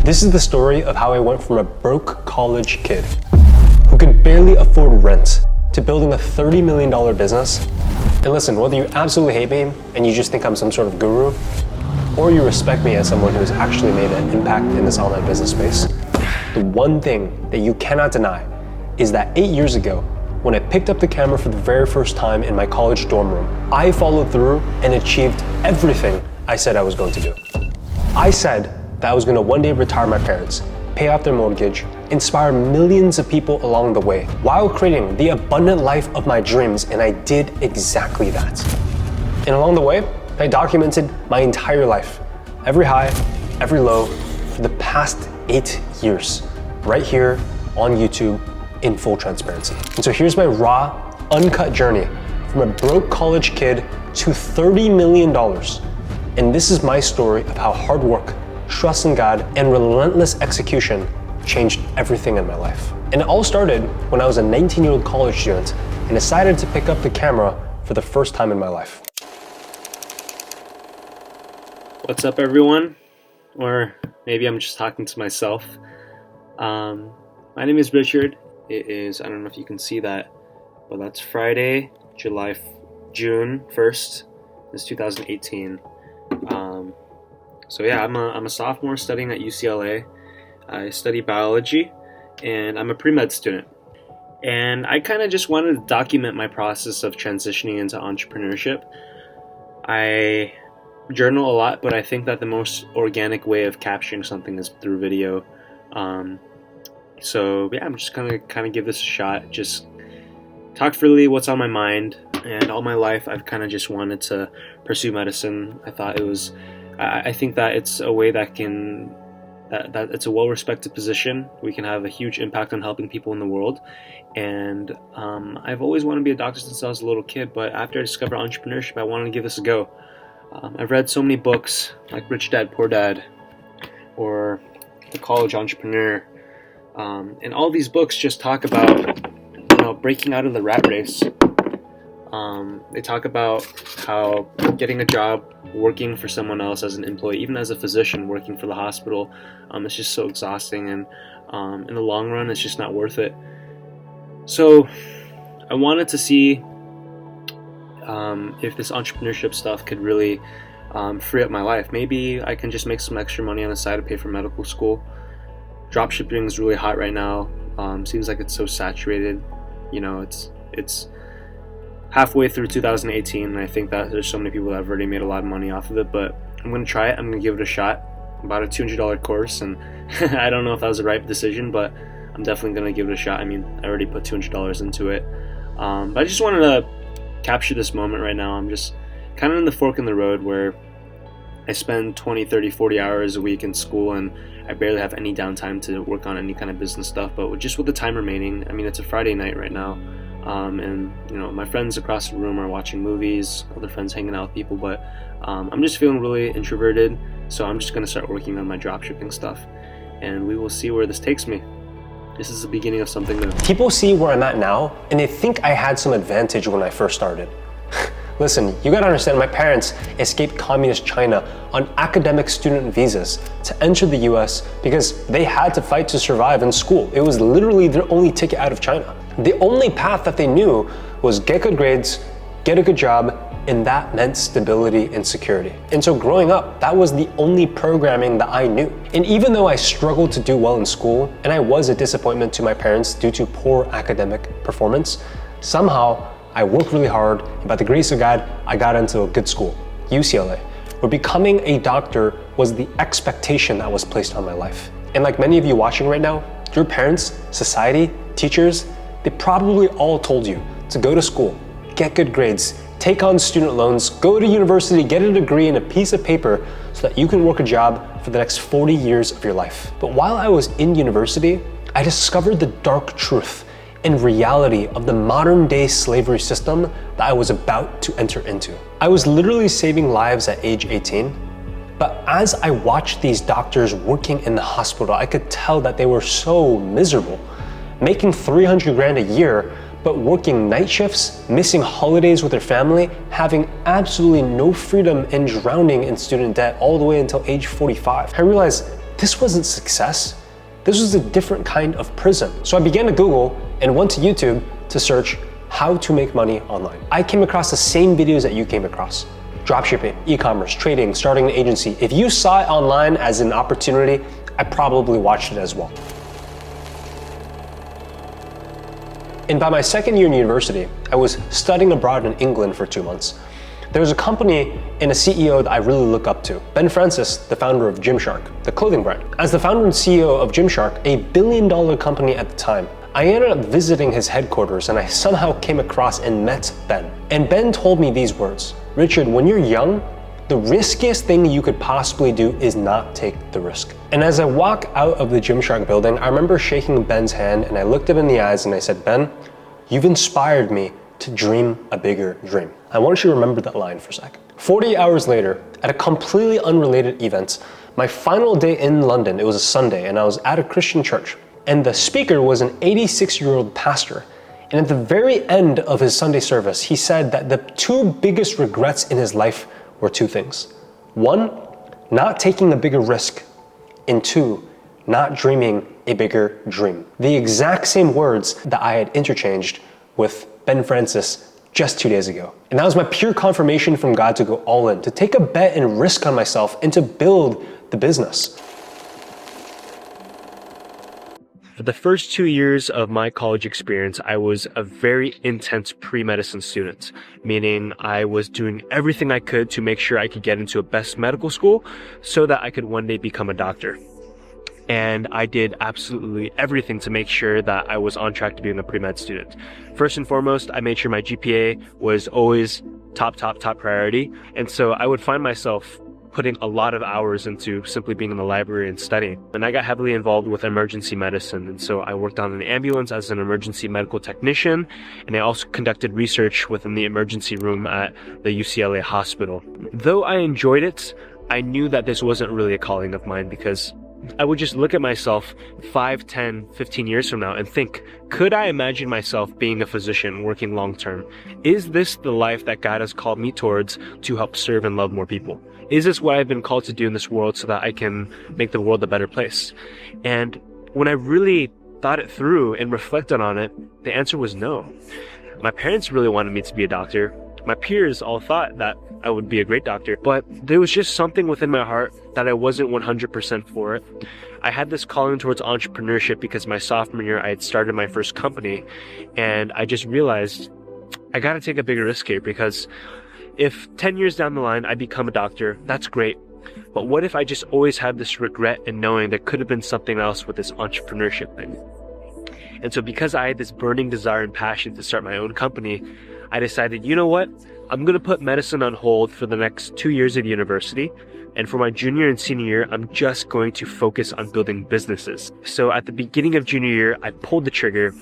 This is the story of how I went from a broke college kid who could barely afford rent to building a $30 million business. And listen, whether you absolutely hate me and you just think I'm some sort of guru, or you respect me as someone who has actually made an impact in this online business space, the one thing that you cannot deny is that 8 years ago, when I picked up the camera for the very first time in my college dorm room, I followed through and achieved everything I said I was going to do. I said that I was going to one day retire my parents, pay off their mortgage, inspire millions of people along the way, while creating the abundant life of my dreams, and I did exactly that. And along the way, I documented my entire life, every high, every low, for the past 8 years, right here on YouTube in full transparency. And so here's my raw, uncut journey from a broke college kid to $30 million. And this is my story of how hard work, trust in God, and relentless execution changed everything in my life. And it all started when I was a 19-year-old college student and decided to pick up the camera for the first time in my life. What's up, everyone? Or maybe I'm just talking to myself. My name is Richard. It is, I don't know if you can see that, but that's Friday, June 1st, it's 2018. So yeah, I'm a sophomore studying at UCLA. I study biology, and I'm a pre-med student. And I kind of just wanted to document my process of transitioning into entrepreneurship. I journal a lot, but I think that the most organic way of capturing something is through video. So yeah, I'm just gonna kind of give this a shot. Just talk freely what's on my mind. And all my life, I've kind of just wanted to pursue medicine. I think that it's a way that it's a well-respected position. We can have a huge impact on helping people in the world. And I've always wanted to be a doctor since I was a little kid, but after I discovered entrepreneurship, I wanted to give this a go. I've read so many books like Rich Dad, Poor Dad, or The College Entrepreneur. And all these books just talk about, breaking out of the rat race. They talk about how getting a job working for someone else as an employee, even as a physician working for the hospital, it's just so exhausting, and in the long run, it's just not worth it. So I wanted to see if this entrepreneurship stuff could really free up my life. Maybe I can just make some extra money on the side to pay for medical school. Dropshipping is really hot right now. Seems like it's so saturated. It's halfway through 2018, and I think that there's so many people that have already made a lot of money off of it, but I'm going to try it. I'm going to give it a shot. About a $200 course, and I don't know if that was the right decision, but I'm definitely going to give it a shot. I mean, I already put $200 into it. But I just wanted to capture this moment right now. I'm just kind of in the fork in the road where I spend 20, 30, 40 hours a week in school, and I barely have any downtime to work on any kind of business stuff. But with the time remaining, I mean, it's a Friday night right now. And my friends across the room are watching movies, other friends hanging out with people, but I'm just feeling really introverted, so I'm just going to start working on my dropshipping stuff, and we will see where this takes me. This is the beginning of something new. People see where I'm at now, and they think I had some advantage when I first started. Listen, you gotta understand, my parents escaped communist China on academic student visas to enter the US because they had to fight to survive in school. It was literally their only ticket out of China. The only path that they knew was get good grades, get a good job, and that meant stability and security. And so growing up, that was the only programming that I knew. And even though I struggled to do well in school, and I was a disappointment to my parents due to poor academic performance, somehow I worked really hard, and by the grace of God, I got into a good school, UCLA, where becoming a doctor was the expectation that was placed on my life. And like many of you watching right now, your parents, society, teachers, they probably all told you to go to school, get good grades, take on student loans, go to university, get a degree and a piece of paper so that you can work a job for the next 40 years of your life. But while I was in university, I discovered the dark truth and reality of the modern day slavery system that I was about to enter into. I was literally saving lives at age 18, but as I watched these doctors working in the hospital, I could tell that they were so miserable, making 300 grand a year, but working night shifts, missing holidays with their family, having absolutely no freedom, and drowning in student debt all the way until age 45. I realized this wasn't success. This was a different kind of prison. So I began to Google and went to YouTube to search how to make money online. I came across the same videos that you came across. Dropshipping, e-commerce, trading, starting an agency. If you saw it online as an opportunity, I probably watched it as well. And by my second year in university, I was studying abroad in England for 2 months. There was a company and a CEO that I really look up to. Ben Francis, the founder of Gymshark, the clothing brand. As the founder and CEO of Gymshark, a billion-dollar company at the time, I ended up visiting his headquarters and I somehow came across and met Ben. And Ben told me these words: Richard, when you're young, the riskiest thing you could possibly do is not take the risk. And as I walk out of the Gymshark building, I remember shaking Ben's hand and I looked him in the eyes and I said, Ben, you've inspired me to dream a bigger dream. I want you to remember that line for a second. 40 hours later, at a completely unrelated event, my final day in London, it was a Sunday, and I was at a Christian church. And the speaker was an 86-year-old pastor. And at the very end of his Sunday service, he said that the two biggest regrets in his life were two things. One, not taking a bigger risk. And two, not dreaming a bigger dream. The exact same words that I had interchanged with Ben Francis just 2 days ago. And that was my pure confirmation from God to go all in, to take a bet and risk on myself and to build the business. For the first 2 years of my college experience, I was a very intense pre-medicine student, meaning I was doing everything I could to make sure I could get into a best medical school so that I could one day become a doctor. And I did absolutely everything to make sure that I was on track to being a pre-med student. First and foremost, I made sure my GPA was always top priority. And so I would find myself putting a lot of hours into simply being in the library and studying. And I got heavily involved with emergency medicine. And so I worked on an ambulance as an emergency medical technician. And I also conducted research within the emergency room at the UCLA hospital. Though I enjoyed it, I knew that this wasn't really a calling of mine, because I would just look at myself 5, 10, 15 years from now and think, could I imagine myself being a physician working long term? Is this the life that God has called me towards to help serve and love more people? Is this what I've been called to do in this world so that I can make the world a better place? And when I really thought it through and reflected on it, the answer was no. My parents really wanted me to be a doctor. My peers all thought that I would be a great doctor, but there was just something within my heart that I wasn't 100% for it. I had this calling towards entrepreneurship because my sophomore year I had started my first company, and I just realized I gotta take a bigger risk here, because if 10 years down the line I become a doctor, that's great. But what if I just always had this regret and knowing there could have been something else with this entrepreneurship thing? And so because I had this burning desire and passion to start my own company, I decided, you know what? I'm going to put medicine on hold for the next 2 years of university. And for my junior and senior year, I'm just going to focus on building businesses. So at the beginning of junior year, I pulled the trigger,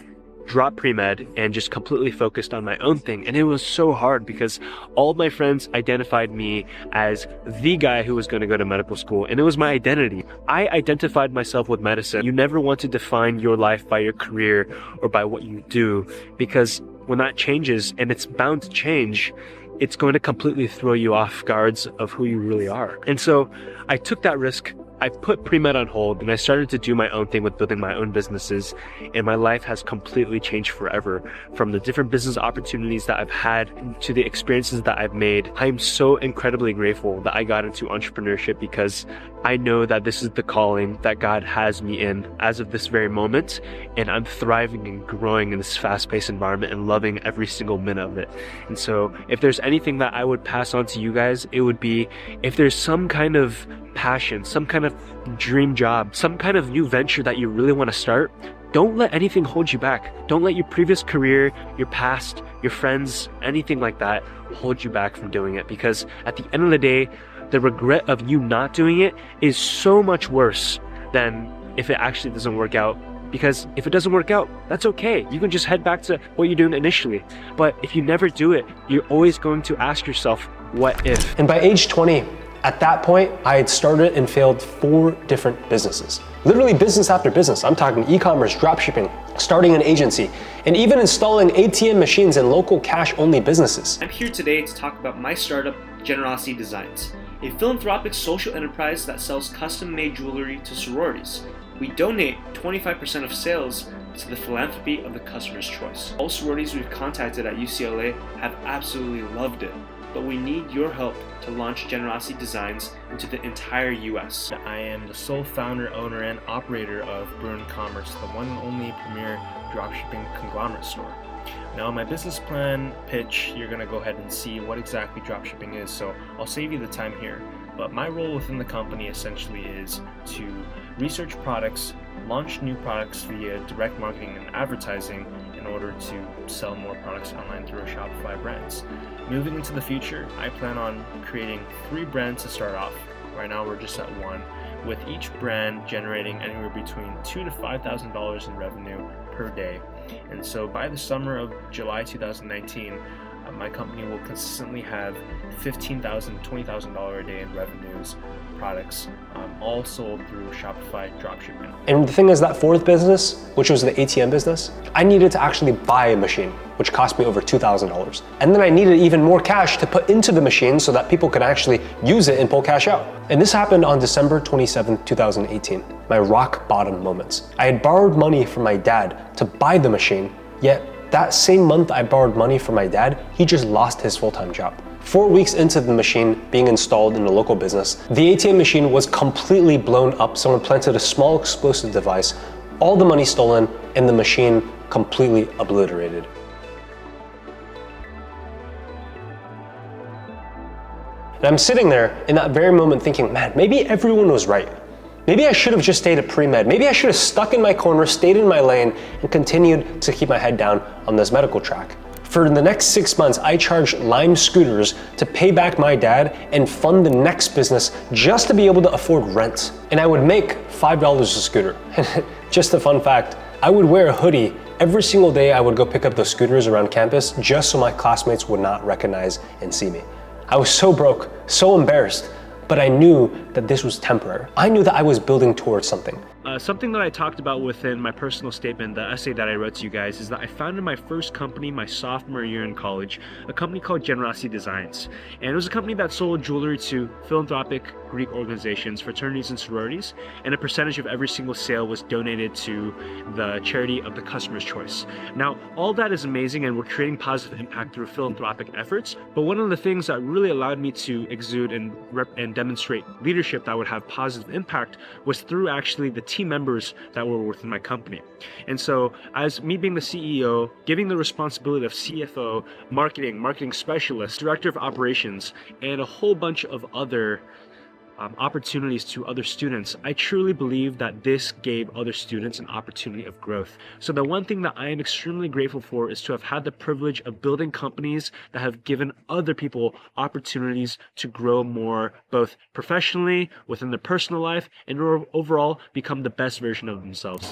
dropped pre-med, and just completely focused on my own thing. And it was so hard because all of my friends identified me as the guy who was going to go to medical school, and it was my identity. I identified myself with medicine. You never want to define your life by your career or by what you do, because when that changes, and it's bound to change, it's going to completely throw you off guards of who you really are. And so I took that risk. I put pre-med on hold and I started to do my own thing with building my own businesses, and my life has completely changed forever. From the different business opportunities that I've had to the experiences that I've made, I'm so incredibly grateful that I got into entrepreneurship, because I know that this is the calling that God has me in as of this very moment, and I'm thriving and growing in this fast-paced environment and loving every single minute of it. And so if there's anything that I would pass on to you guys, it would be, if there's some kind of passion, some kind of dream job, some kind of new venture that you really want to start, don't let anything hold you back. Don't let your previous career, your past, your friends, anything like that hold you back from doing it. Because at the end of the day, the regret of you not doing it is so much worse than if it actually doesn't work out. Because if it doesn't work out, that's okay. You can just head back to what you're doing initially. But if you never do it, you're always going to ask yourself, what if? And by age 20, At that point, I had started and failed 4 different businesses. Literally business after business. I'm talking e-commerce, dropshipping, starting an agency, and even installing ATM machines in local cash-only businesses. I'm here today to talk about my startup, Generosity Designs, a philanthropic social enterprise that sells custom-made jewelry to sororities. We donate 25% of sales to the philanthropy of the customer's choice. All sororities we've contacted at UCLA have absolutely loved it, but we need your help to launch Generosity Designs into the entire US. I am the sole founder, owner, and operator of Bruin Commerce, the one and only premier dropshipping conglomerate store. Now, in my business plan pitch, you're going to go ahead and see what exactly dropshipping is, so I'll save you the time here. But my role within the company essentially is to research products, launch new products via direct marketing and advertising in order to sell more products online through our Shopify brands. Moving into the future, I plan on creating 3 brands to start off. Right now we're just at 1, with each brand generating anywhere between $2,000 to $5,000 in revenue per day. And so by the summer of July 2019, my company will consistently have $15,000, $20,000 a day in revenues, products, all sold through Shopify dropshipping. And the thing is, that 4th business, which was the ATM business, I needed to actually buy a machine, which cost me over $2,000. And then I needed even more cash to put into the machine so that people could actually use it and pull cash out. And this happened on December 27, 2018, my rock bottom moments. I had borrowed money from my dad to buy the machine, yet that same month I borrowed money from my dad, he just lost his full-time job. 4 weeks into the machine being installed in a local business, the ATM machine was completely blown up. Someone planted a small explosive device, all the money stolen, and the machine completely obliterated. And I'm sitting there in that very moment thinking, man, maybe everyone was right. Maybe I should have just stayed at pre-med. Maybe I should have stuck in my corner, stayed in my lane, and continued to keep my head down on this medical track. For the next 6 months, I charged Lime scooters to pay back my dad and fund the next business just to be able to afford rent. And I would make $5 a scooter. And just a fun fact, I would wear a hoodie every single day. I would go pick up those scooters around campus just so my classmates would not recognize and see me. I was so broke, so embarrassed, but I knew that this was temporary. I knew that I was building towards something. Something that I talked about within my personal statement, the essay that I wrote to you guys, is that I founded my first company my sophomore year in college, a company called Generosity Designs. And it was a company that sold jewelry to philanthropic Greek organizations, fraternities, and sororities, and a percentage of every single sale was donated to the charity of the customer's choice. Now, all that is amazing, and we're creating positive impact through philanthropic efforts, but one of the things that really allowed me to exude and demonstrate leadership that would have positive impact was through actually the team members that were within my company. And so as me being the CEO, giving the responsibility of CFO, marketing specialist, director of operations, and a whole bunch of other opportunities to other students, I truly believe that this gave other students an opportunity of growth. So the one thing that I am extremely grateful for is to have had the privilege of building companies that have given other people opportunities to grow more, both professionally, within their personal life, and overall become the best version of themselves.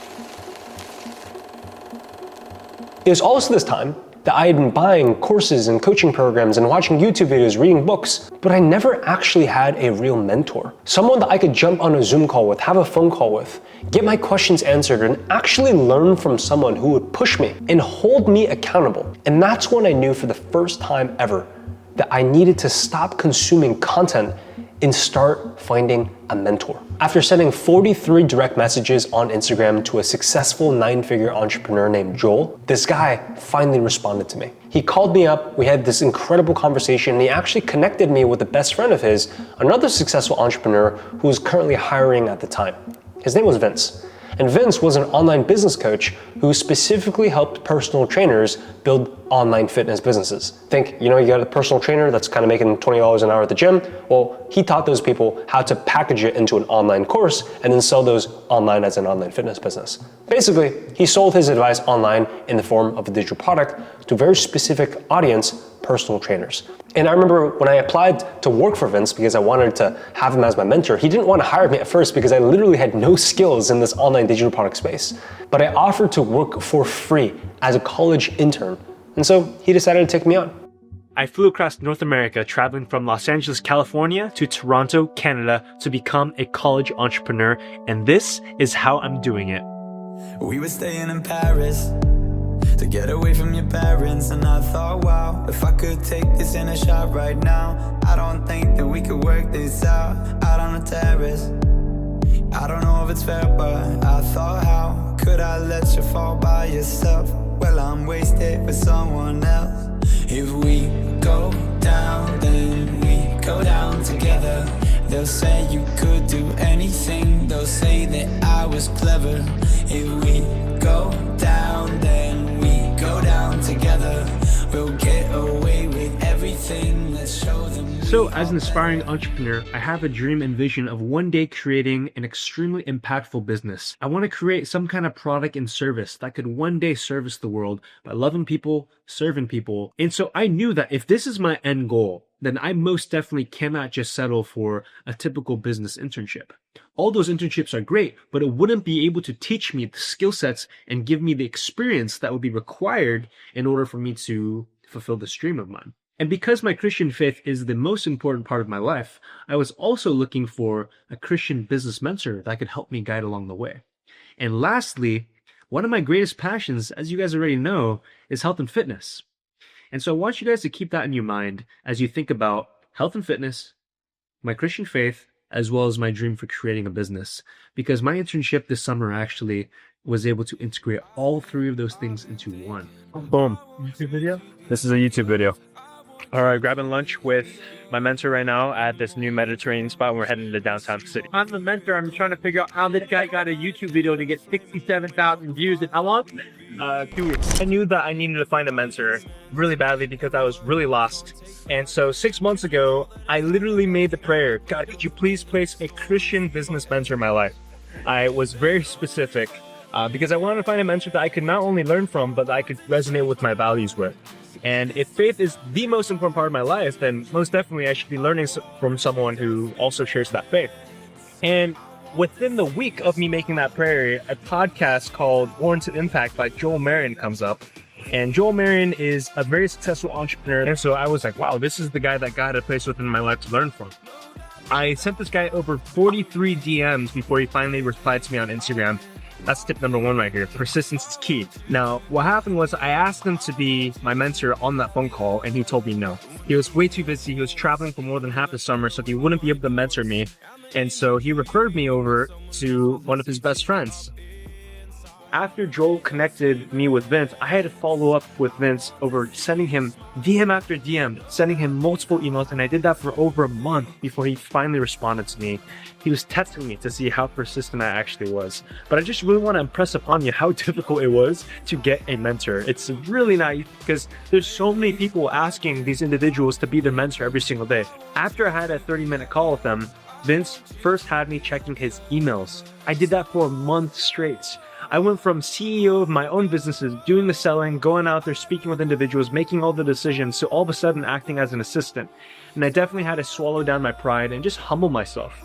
It was also this time that I had been buying courses and coaching programs and watching YouTube videos, reading books, but I never actually had a real mentor. Someone that I could jump on a Zoom call with, have a phone call with, get my questions answered, and actually learn from someone who would push me and hold me accountable. And that's when I knew for the first time ever that I needed to stop consuming content and start finding a mentor. After sending 43 direct messages on Instagram to a successful 9-figure entrepreneur named Joel, this guy finally responded to me. He called me up, we had this incredible conversation, and he actually connected me with a best friend of his, another successful entrepreneur who was currently hiring at the time. His name was Vince. And Vince was an online business coach who specifically helped personal trainers build online fitness businesses. Think, you got a personal trainer that's kind of making $20 an hour at the gym. Well, he taught those people how to package it into an online course and then sell those online as an online fitness business. Basically, he sold his advice online in the form of a digital product to a very specific audience, personal trainers. And I remember when I applied to work for Vince because I wanted to have him as my mentor, he didn't want to hire me at first because I literally had no skills in this online digital product space. But I offered to work for free as a college intern. And so he decided to take me on. I flew across North America, traveling from Los Angeles, California to Toronto, Canada to become a college entrepreneur, and this is how I'm doing it. We were staying in Paris to get away from your parents, and I thought, wow, if I could take this in a shot right now, I don't think that we could work this out on the terrace. I don't know if it's fair, but I thought, how could I let you fall by yourself? Well, I'm wasted with someone else. If we go down, then we go down together. They'll say you could do anything, they'll say that I was clever. If we go down, then we go down together. We'll get away with everything, let's show them. So as an aspiring entrepreneur, I have a dream and vision of one day creating an extremely impactful business. I want to create some kind of product and service that could one day service the world by loving people, serving people. And so I knew that if this is my end goal, then I most definitely cannot just settle for a typical business internship. All those internships are great, but it wouldn't be able to teach me the skill sets and give me the experience that would be required in order for me to fulfill this dream of mine. And because my Christian faith is the most important part of my life, I was also looking for a Christian business mentor that could help me guide along the way. And lastly, one of my greatest passions, as you guys already know, is health and fitness. And so I want you guys to keep that in your mind as you think about health and fitness, my Christian faith, as well as my dream for creating a business. Because my internship this summer actually was able to integrate all three of those things into one. Boom. YouTube video? This is a YouTube video. All right, grabbing lunch with my mentor right now at this new Mediterranean spot. We're heading to downtown city. I'm the mentor. I'm trying to figure out how this guy got a YouTube video to get 67,000 views in how long? 2 weeks. I knew that I needed to find a mentor really badly because I was really lost. And so 6 months ago, I literally made the prayer, God, could you please place a Christian business mentor in my life? I was very specific because I wanted to find a mentor that I could not only learn from, but that I could resonate with my values with. And if faith is the most important part of my life, then most definitely I should be learning from someone who also shares that faith. And within the week of me making that prayer, a podcast called Warranted Impact by Joel Marion comes up. And Joel Marion is a very successful entrepreneur. And so I was like, wow, this is the guy that God had placed within my life to learn from. I sent this guy over 43 DMs before he finally replied to me on Instagram. That's tip number one right here. Persistence is key. Now, what happened was I asked him to be my mentor on that phone call, and he told me no. He was way too busy. He was traveling for more than half the summer, so he wouldn't be able to mentor me. And so he referred me over to one of his best friends. After Joel connected me with Vince, I had to follow up with Vince over sending him DM after DM, sending him multiple emails, and I did that for over a month before he finally responded to me. He was testing me to see how persistent I actually was. But I just really want to impress upon you how difficult it was to get a mentor. It's really nice because there's so many people asking these individuals to be their mentor every single day. After I had a 30-minute call with them, Vince first had me checking his emails. I did that for a month straight. I went from CEO of my own businesses, doing the selling, going out there, speaking with individuals, making all the decisions, to all of a sudden acting as an assistant. And I definitely had to swallow down my pride and just humble myself.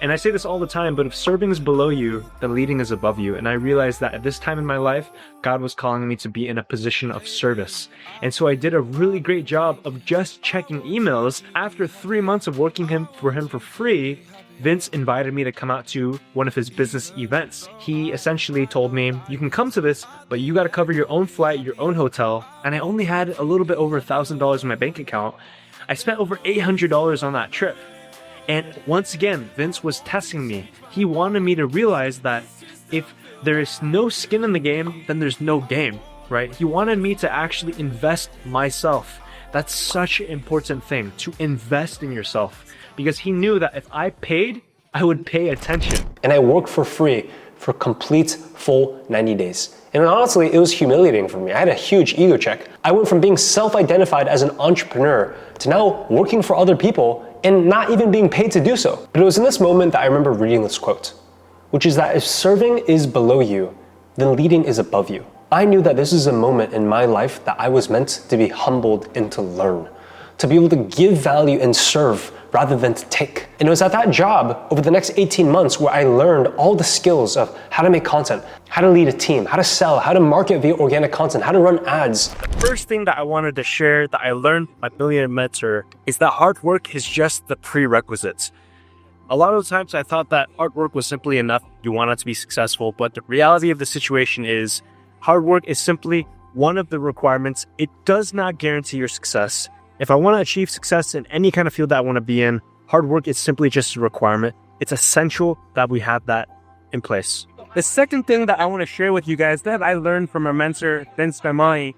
And I say this all the time, but if serving is below you, then leading is above you. And I realized that at this time in my life, God was calling me to be in a position of service. And so I did a really great job of just checking emails. After 3 months of working for him for free, Vince invited me to come out to one of his business events. He essentially told me, you can come to this, but you got to cover your own flight, your own hotel. And I only had a little bit over $1,000 in my bank account. I spent over $800 on that trip. And once again, Vince was testing me. He wanted me to realize that if there is no skin in the game, then there's no game, right? He wanted me to actually invest myself. That's such an important thing, to invest in yourself. Because he knew that if I paid, I would pay attention. And I worked for free for complete full 90 days. And honestly, it was humiliating for me. I had a huge ego check. I went from being self-identified as an entrepreneur to now working for other people and not even being paid to do so. But it was in this moment that I remember reading this quote, which is that if serving is below you, then leading is above you. I knew that this is a moment in my life that I was meant to be humbled and to learn, to be able to give value and serve rather than to take. And it was at that job over the next 18 months where I learned all the skills of how to make content, how to lead a team, how to sell, how to market via organic content, how to run ads. The first thing that I wanted to share that I learned by Millionaire Mentor is that hard work is just the prerequisites. A lot of the times I thought that hard work was simply enough. You wanted to be successful, but the reality of the situation is hard work is simply one of the requirements. It does not guarantee your success. If I want to achieve success in any kind of field that I want to be in, hard work is simply just a requirement. It's essential that we have that in place. The second thing that I want to share with you guys that I learned from our mentor, Vince Spamani,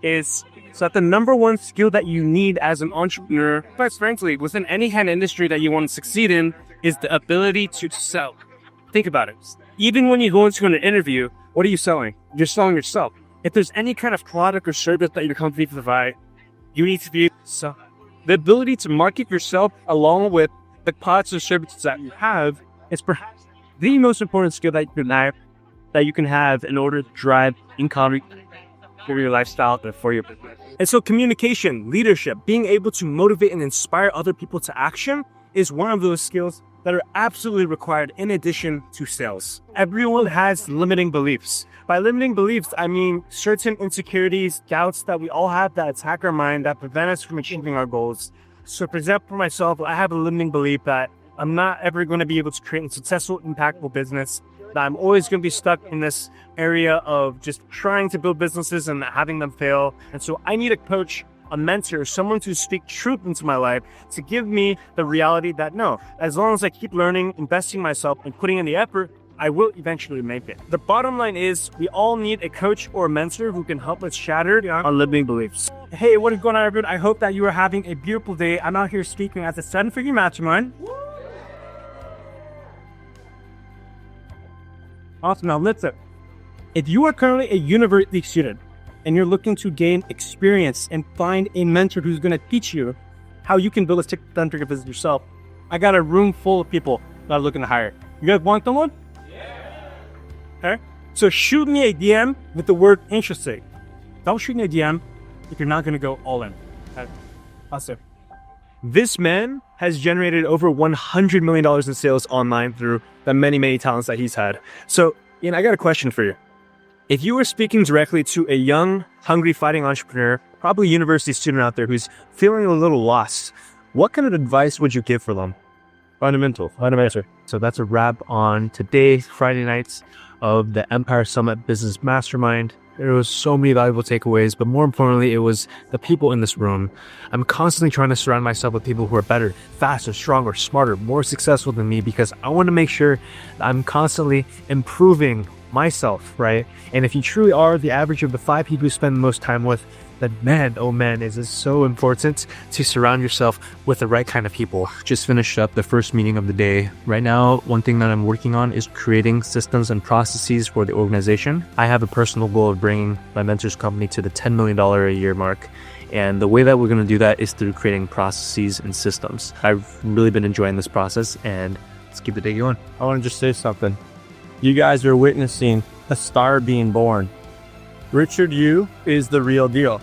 is that the number one skill that you need as an entrepreneur, quite frankly, within any kind of industry that you want to succeed in, is the ability to sell. Think about it. Even when you go into an interview, what are you selling? You're selling yourself. If there's any kind of product or service that your company provide, you need to be able to sell. The ability to market yourself along with the products or services that you have is perhaps the most important skill that you can have in order to drive income for your lifestyle and for your business. And so communication, leadership, being able to motivate and inspire other people to action is one of those skills that are absolutely required in addition to sales. Everyone has limiting beliefs. By limiting beliefs, I mean certain insecurities, doubts that we all have that attack our mind, that prevent us from achieving our goals. So for example, for myself, I have a limiting belief that I'm not ever going to be able to create a successful, impactful business, that I'm always going to be stuck in this area of just trying to build businesses and having them fail. And so I need a coach, a mentor, someone to speak truth into my life, to give me the reality that no, as long as I keep learning, investing myself, and putting in the effort, I will eventually make it. The bottom line is we all need a coach or a mentor who can help us shatter our limiting beliefs. Hey, what is going on, everyone? I hope that you are having a beautiful day. I'm out here speaking at the 7-Figure Mastermind. Awesome. Now listen, if you are currently a university student and you're looking to gain experience and find a mentor who's going to teach you how you can build a 6-figure business yourself, I got a room full of people that are looking to hire. You guys want someone? Yeah. Okay. So shoot me a DM with the word interesting. Don't shoot me a DM if you're not going to go all in. Okay. Awesome. This man has generated over $100 million in sales online through the many talents that he's had. So, Ian, I got a question for you. If you were speaking directly to a young, hungry, fighting entrepreneur, probably a university student out there who's feeling a little lost, what kind of advice would you give for them? Fundamental. So that's a wrap on today's Friday nights of the Empire Summit Business Mastermind. There was so many valuable takeaways, but more importantly, it was the people in this room. I'm constantly trying to surround myself with people who are better, faster, stronger, smarter, more successful than me, because I want to make sure that I'm constantly improving myself, right? And if you truly are the average of the 5 people you spend the most time with, then man, oh man, is it so important to surround yourself with the right kind of people. Just finished up the first meeting of the day. Right now, one thing that I'm working on is creating systems and processes for the organization. I have a personal goal of bringing my mentor's company to the $10 million a year mark. And the way that we're going to do that is through creating processes and systems. I've really been enjoying this process, and let's keep the day going. I want to just say something. You guys are witnessing a star being born. Richard Yu is the real deal.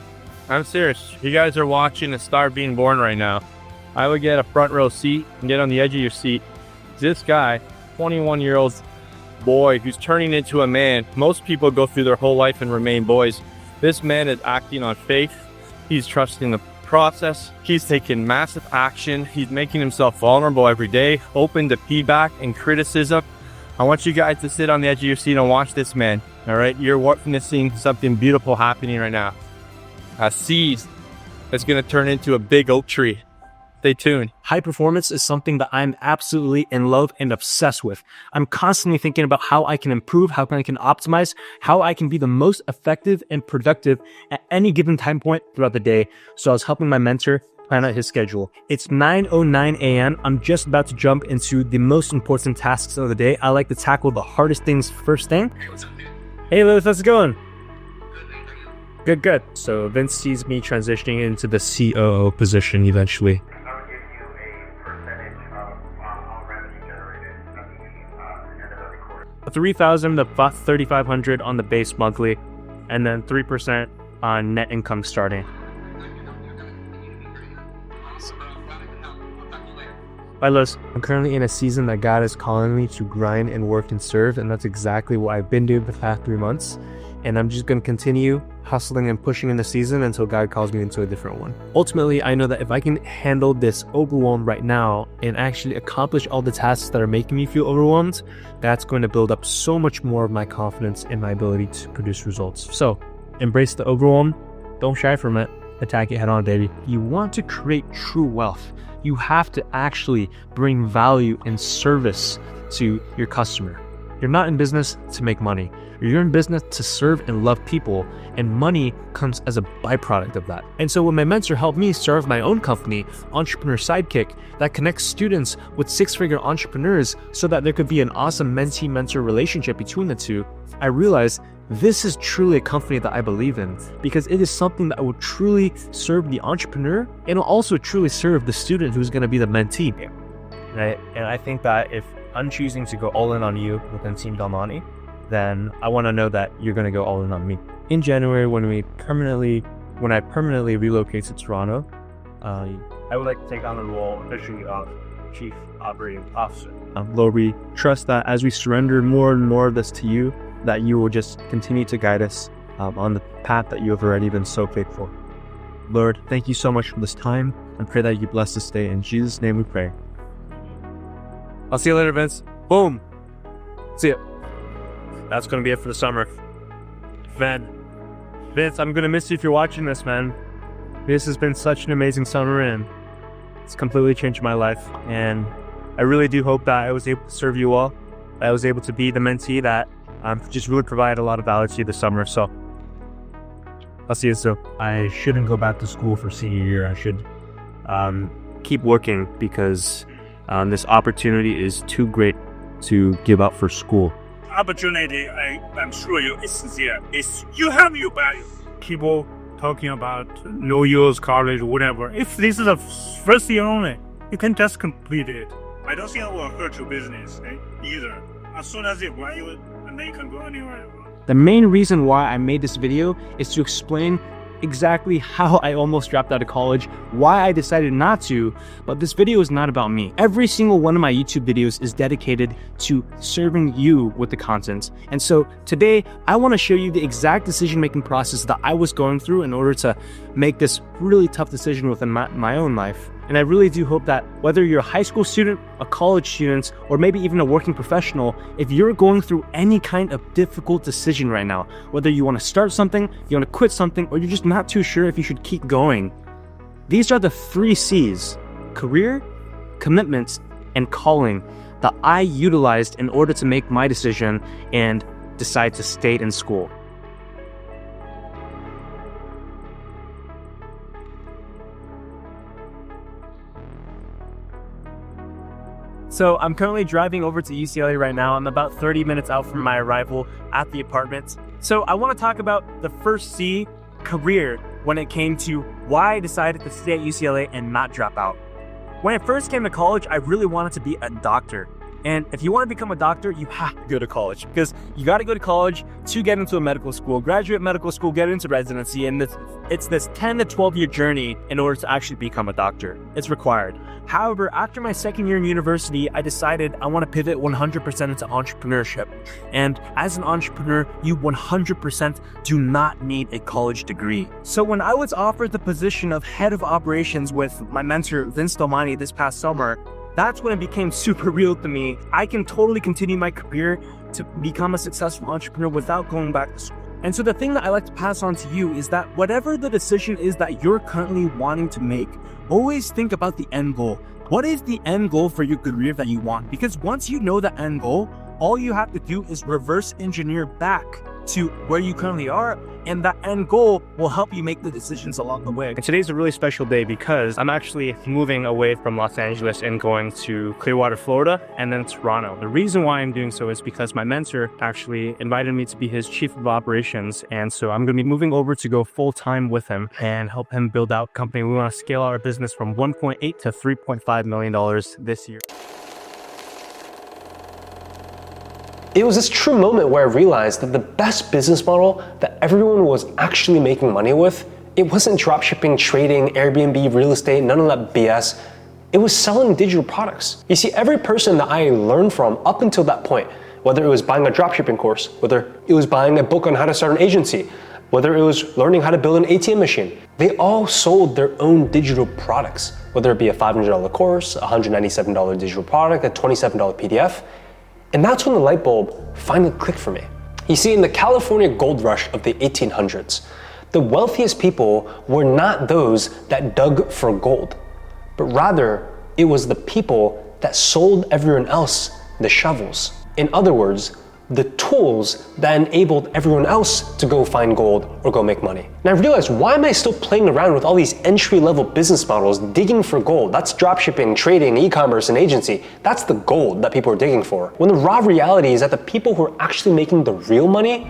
I'm serious. You guys are watching a star being born right now. I would get a front row seat and get on the edge of your seat. This guy, 21-year-old boy who's turning into a man. Most people go through their whole life and remain boys. This man is acting on faith. He's trusting the process. He's taking massive action. He's making himself vulnerable every day, open to feedback and criticism. I want you guys to sit on the edge of your seat and watch this man. All right, you're witnessing something beautiful happening right now. A seed that's going to turn into a big oak tree. Stay tuned. High performance is something that I'm absolutely in love and obsessed with. I'm constantly thinking about how I can improve, how I can optimize, how I can be the most effective and productive at any given time point throughout the day. So I was helping my mentor plan out his schedule. It's 9:09 a.m. I'm just about to jump into the most important tasks of the day. I like to tackle the hardest things first thing. Hey, Lewis, how's it going? Good. So Vince sees me transitioning into the COO position eventually. I would give you a percentage of all revenue generated at the end of every quarter. 3,000 to 3,500 on the base monthly, and then 3% on net income starting. Bye, Liz. I'm currently in a season that God is calling me to grind and work and serve, and that's exactly what I've been doing the past 3 months. And I'm just going to continue hustling and pushing in the season until God calls me into a different one. Ultimately, I know that if I can handle this overwhelm right now and actually accomplish all the tasks that are making me feel overwhelmed, that's going to build up so much more of my confidence in my ability to produce results. So embrace the overwhelm. Don't shy from it. Attack it head on, baby. You want to create true wealth. You have to actually bring value and service to your customer. You're not in business to make money. You're in business to serve and love people, and money comes as a byproduct of that. And so when my mentor helped me start my own company, Entrepreneur Sidekick, that connects students with six-figure entrepreneurs so that there could be an awesome mentee-mentor relationship between the two, I realized this is truly a company that I believe in, because it is something that will truly serve the entrepreneur and will also truly serve the student who's going to be the mentee. And I think that if I'm choosing to go all in on you within Team Dalmani, then I want to know that you're going to go all in on me. In January, when I permanently relocate to Toronto, I would like to take on the role officially of Chief Operating Officer. Lord, we trust that as we surrender more and more of this to you, that you will just continue to guide us on the path that you have already been so faithful. Lord, thank you so much for this time, and pray that you bless this day. In Jesus' name we pray. I'll see you later, Vince. Boom. See ya. That's going to be it for the summer. Vince, I'm going to miss you if you're watching this, man. This has been such an amazing summer, and it's completely changed my life. And I really do hope that I was able to serve you well. That I was able to be the mentee that just really provide a lot of value to you this summer. So I'll see you soon. I shouldn't go back to school for senior year. I should keep working because this opportunity is too great to give up for school. Opportunity, I'm sure it's there. You have your value. People talking about no use college, whatever. If this is the first year only, you can just complete it. I don't think it will hurt your business either. As soon as you graduate, and then you can go anywhere. The main reason why I made this video is to explain exactly how I almost dropped out of college, why I decided not to, but this video is not about me. Every single one of my YouTube videos is dedicated to serving you with the content. And so today, I want to show you the exact decision-making process that I was going through in order to make this really tough decision within my own life. And I really do hope that whether you're a high school student, a college student, or maybe even a working professional, if you're going through any kind of difficult decision right now, whether you want to start something, you want to quit something, or you're just not too sure if you should keep going, these are the 3 C's: career, commitment, and calling that I utilized in order to make my decision and decide to stay in school. So I'm currently driving over to UCLA right now. I'm about 30 minutes out from my arrival at the apartment. So I want to talk about the first C, career, when it came to why I decided to stay at UCLA and not drop out. When I first came to college, I really wanted to be a doctor. And if you want to become a doctor, you have to go to college, because you got to go to college to get into a medical school, graduate medical school, get into residency, and it's this 10 to 12 year journey in order to actually become a doctor. It's required. However, after my second year in university, I decided I want to pivot 100% into entrepreneurship. And as an entrepreneur, you 100% do not need a college degree. So when I was offered the position of head of operations with my mentor, Vince Dalmani, this past summer, that's when it became super real to me. I can totally continue my career to become a successful entrepreneur without going back to school. And so the thing that I like to pass on to you is that whatever the decision is that you're currently wanting to make, always think about the end goal. What is the end goal for your career that you want? Because once you know the end goal, all you have to do is reverse engineer back to where you currently are, and that end goal will help you make the decisions along the way. And today's a really special day because I'm actually moving away from Los Angeles and going to Clearwater, Florida, and then Toronto. The reason why I'm doing so is because my mentor actually invited me to be his chief of operations, and so I'm going to be moving over to go full-time with him and help him build out a company. We want to scale our business from $1.8 to $3.5 million this year. It was this true moment where I realized that the best business model that everyone was actually making money with, it wasn't dropshipping, trading, Airbnb, real estate, none of that BS. It was selling digital products. You see, every person that I learned from up until that point, whether it was buying a dropshipping course, whether it was buying a book on how to start an agency, whether it was learning how to build an ATM machine, they all sold their own digital products, whether it be a $500 course, a $197 digital product, a $27 PDF. And that's when the light bulb finally clicked for me. You see, in the California gold rush of the 1800s, the wealthiest people were not those that dug for gold, but rather it was the people that sold everyone else the shovels. In other words, the tools that enabled everyone else to go find gold or go make money. And I realized, why am I still playing around with all these entry-level business models, digging for gold? That's dropshipping, trading, e-commerce, and agency. That's the gold that people are digging for. When the raw reality is that the people who are actually making the real money,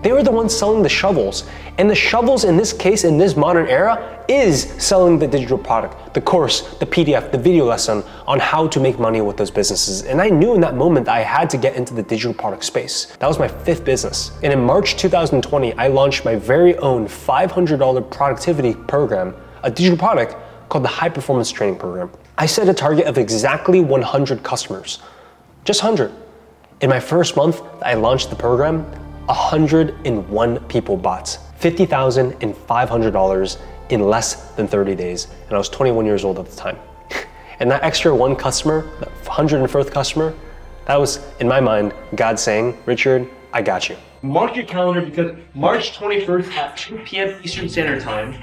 they were the ones selling the shovels. And the shovels in this case, in this modern era, is selling the digital product, the course, the PDF, the video lesson on how to make money with those businesses. And I knew in that moment that I had to get into the digital product space. That was my 5th business. And in March 2020, I launched my very own $500 productivity program, a digital product called the High Performance Training Program. I set a target of exactly 100 customers, just 100. In my first month that I launched the program, 101 people bought $50,500 in less than 30 days. And I was 21 years old at the time. And that extra one customer, that 101st customer, that was, in my mind, God saying, Richard, I got you. Mark your calendar, because March 21st at 2 p.m. Eastern Standard Time,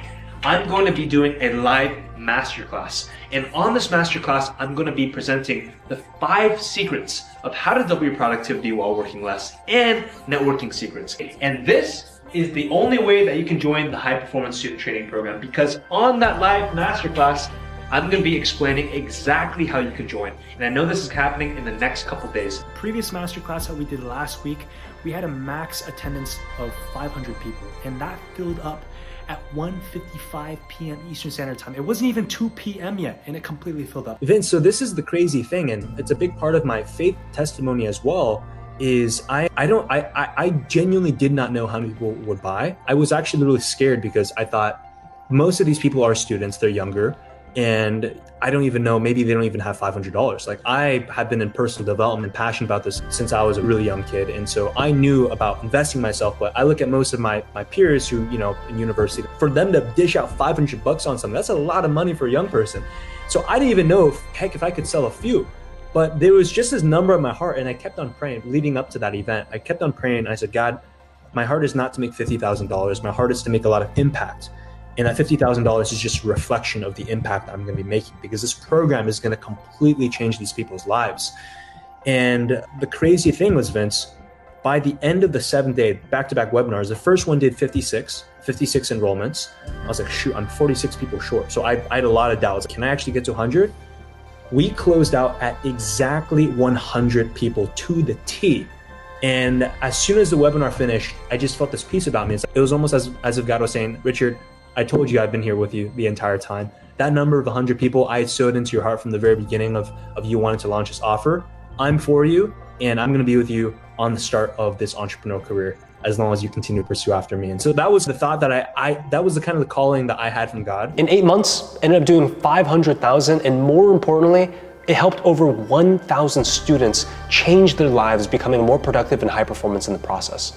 I'm going to be doing a live masterclass. And on this masterclass, I'm going to be presenting the 5 secrets of how to double your productivity while working less and networking secrets. And this is the only way that you can join the High Performance Student Training Program, because on that live masterclass, I'm going to be explaining exactly how you can join. And I know this is happening in the next couple days. Previous masterclass that we did last week, we had a max attendance of 500 people, and that filled up at 1:55 p.m. Eastern Standard Time. It wasn't even 2 p.m. yet, and it completely filled up. Vince, so this is the crazy thing, and it's a big part of my faith testimony as well, is I genuinely did not know how many people would buy. I was actually really scared because I thought most of these people are students, they're younger, and I don't even know, maybe they don't even have $500. Like, I have been in personal development, passionate about this since I was a really young kid. And so I knew about investing myself, but I look at most of my peers who, you know, in university, for them to dish out $500 on something, that's a lot of money for a young person. So I didn't even know if I could sell a few, but there was just this number in my heart. And I kept on praying leading up to that event. I kept on praying. And I said, God, my heart is not to make $50,000. My heart is to make a lot of impact. And that $50,000 is just a reflection of the impact I'm going to be making, because this program is going to completely change these people's lives. And the crazy thing was, Vince, by the end of the 7th day, back-to-back webinars, the first one did 56 enrollments. I was like, shoot, I'm 46 people short. So I had a lot of doubts. Can I actually get to 100? We closed out at exactly 100 people to the T. And as soon as the webinar finished, I just felt this peace about me. It was almost as if God was saying, Richard, I told you I've been here with you the entire time. That number of 100 people, I had sowed into your heart from the very beginning of you wanting to launch this offer. I'm for you, and I'm going to be with you on the start of this entrepreneurial career as long as you continue to pursue after me. And so that was the thought that that was the kind of the calling that I had from God. In 8 months, I ended up doing 500,000, and more importantly, it helped over 1,000 students change their lives, becoming more productive and high performance in the process.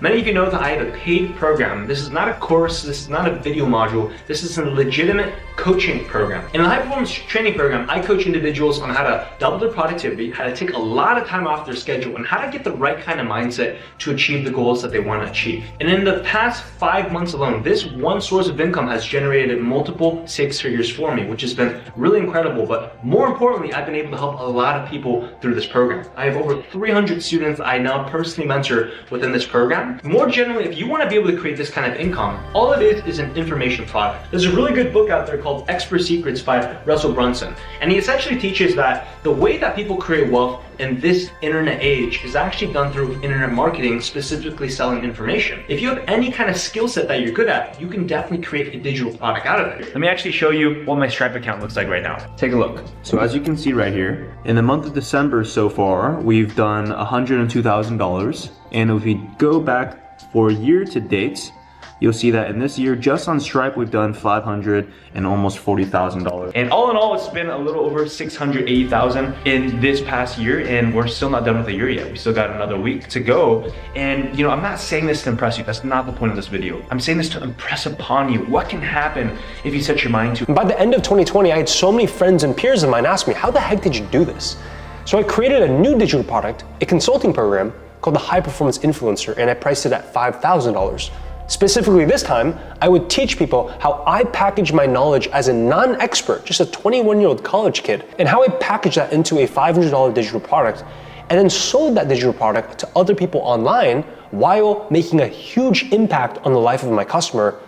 Many of you know that I have a paid program. This is not a course, this is not a video module, this is a legitimate coaching program. In the High Performance Training Program, I coach individuals on how to double their productivity, how to take a lot of time off their schedule, and how to get the right kind of mindset to achieve the goals that they want to achieve. And in the past 5 months alone, this one source of income has generated multiple 6 figures for me, which has been really incredible. But more importantly, I've been able to help a lot of people through this program. I have over 300 students I now personally mentor within this program. More generally, if you want to be able to create this kind of income, all it is an information product. There's a really good book out there called Expert Secrets by Russell Brunson. And he essentially teaches that the way that people create wealth in this internet age is actually done through internet marketing, specifically selling information. If you have any kind of skill set that you're good at, you can definitely create a digital product out of it. Let me actually show you what my Stripe account looks like right now. Take a look. So as you can see right here, in the month of December so far, we've done $102,000. And if we go back for year to date, you'll see that in this year, just on Stripe, we've done $500 and almost $40,000. And all in all, it's been a little over $680,000 in this past year, and we're still not done with the year yet. We still got another week to go. And I'm not saying this to impress you. That's not the point of this video. I'm saying this to impress upon you what can happen if you set your mind to. By the end of 2020, I had so many friends and peers of mine ask me, how the heck did you do this? So I created a new digital product, a consulting program called the High Performance Influencer, and I priced it at $5,000. Specifically this time, I would teach people how I package my knowledge as a non-expert, just a 21-year-old college kid, and how I package that into a $500 digital product, and then sold that digital product to other people online while making a huge impact on the life of my customer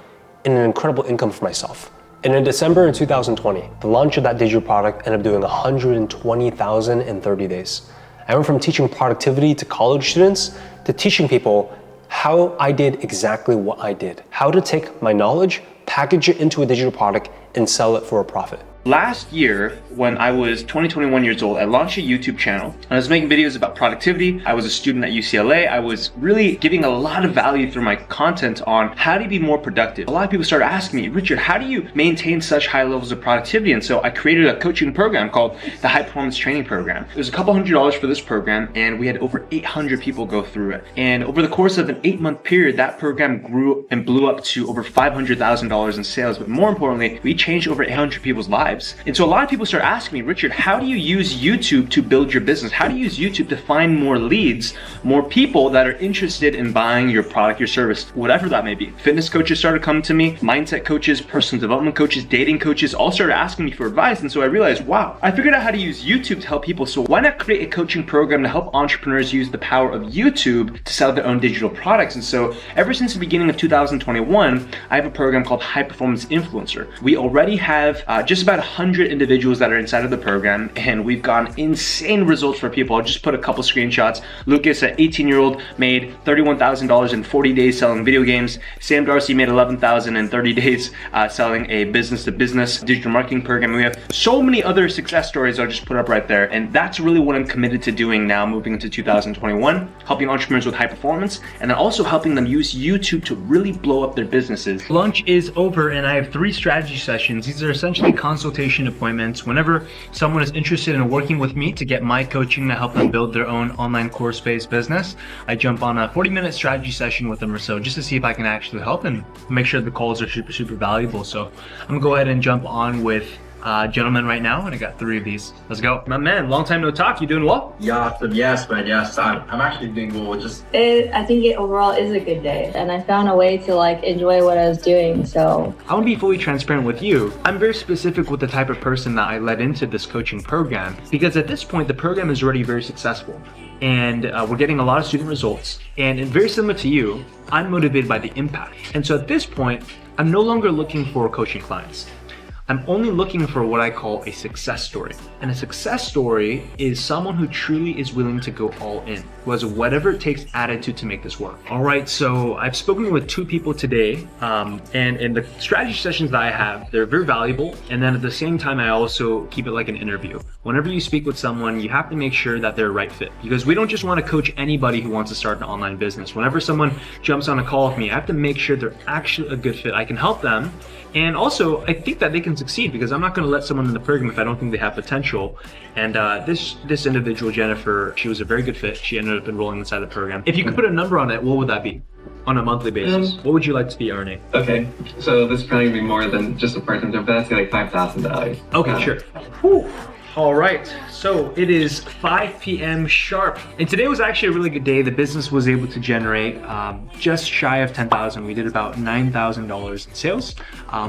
and an incredible income for myself. And in December of 2020, the launch of that digital product ended up doing $120,000 in 30 days. I went from teaching productivity to college students to teaching people how I did exactly what I did. How to take my knowledge, package it into a digital product, and sell it for a profit. Last year, when I was 21 years old, I launched a YouTube channel. I was making videos about productivity. I was a student at UCLA. I was really giving a lot of value through my content on how to be more productive. A lot of people started asking me, Richard, how do you maintain such high levels of productivity? And so I created a coaching program called the High Performance Training Program. It was a couple $100s for this program, and we had over 800 people go through it. And over the course of an 8-month period, that program grew and blew up to over $500,000 in sales. But more importantly, we changed over 800 people's lives. And so a lot of people start asking me, Richard, how do you use YouTube to build your business? How do you use YouTube to find more leads, more people that are interested in buying your product, your service, whatever that may be? Fitness coaches started coming to me, mindset coaches, personal development coaches, dating coaches, all started asking me for advice. And so I realized, wow, I figured out how to use YouTube to help people. So why not create a coaching program to help entrepreneurs use the power of YouTube to sell their own digital products? And so ever since the beginning of 2021, I have a program called High Performance Influencer. We already have just about 100 individuals that are inside of the program, and we've gotten insane results for people. I'll just put a couple screenshots. Lucas, an 18-year-old, made $31,000 in 40 days selling video games. Sam Darcy made $11,000 in 30 days selling a business-to-business digital marketing program. And we have so many other success stories I'll just put up right there. And that's really what I'm committed to doing now, moving into 2021, helping entrepreneurs with high performance, and then also helping them use YouTube to really blow up their businesses. Lunch is over, and I have 3 strategy sessions. These are essentially consultation appointments. Whenever someone is interested in working with me to get my coaching to help them build their own online course-based business, I jump on a 40-minute strategy session with them or so, just to see if I can actually help and make sure the calls are super valuable. So I'm gonna go ahead and jump on with gentlemen right now, and I got 3 of these. Let's go. My man, long time no talk. You doing well? Yeah, yes, man. Yes, I'm actually doing well. I think it overall is a good day, and I found a way to enjoy what I was doing. So I want to be fully transparent with you. I'm very specific with the type of person that I led into this coaching program, because at this point the program is already very successful, and we're getting a lot of student results. And very similar to you, I'm motivated by the impact. And so at this point, I'm no longer looking for coaching clients. I'm only looking for what I call a success story. And a success story is someone who truly is willing to go all in, who has a whatever it takes attitude to make this work. All right, so I've spoken with 2 people today, and in the strategy sessions that I have, they're very valuable. And then at the same time, I also keep it like an interview. Whenever you speak with someone, you have to make sure that they're a right fit, because we don't just want to coach anybody who wants to start an online business. Whenever someone jumps on a call with me, I have to make sure they're actually a good fit. I can help them. And also, I think that they can succeed, because I'm not going to let someone in the program if I don't think they have potential. And this individual, Jennifer, she was a very good fit. She ended up enrolling inside the program. If you could put a number on it, what would that be on a monthly basis? What would you like to be earning? Okay, so this is probably going to be more than just a part-time job. That's like $5,000. Okay, sure. Whew. All right, so it is 5 p.m. sharp, and today was actually a really good day. The business was able to generate just shy of $10,000. We did about $9,000 in sales,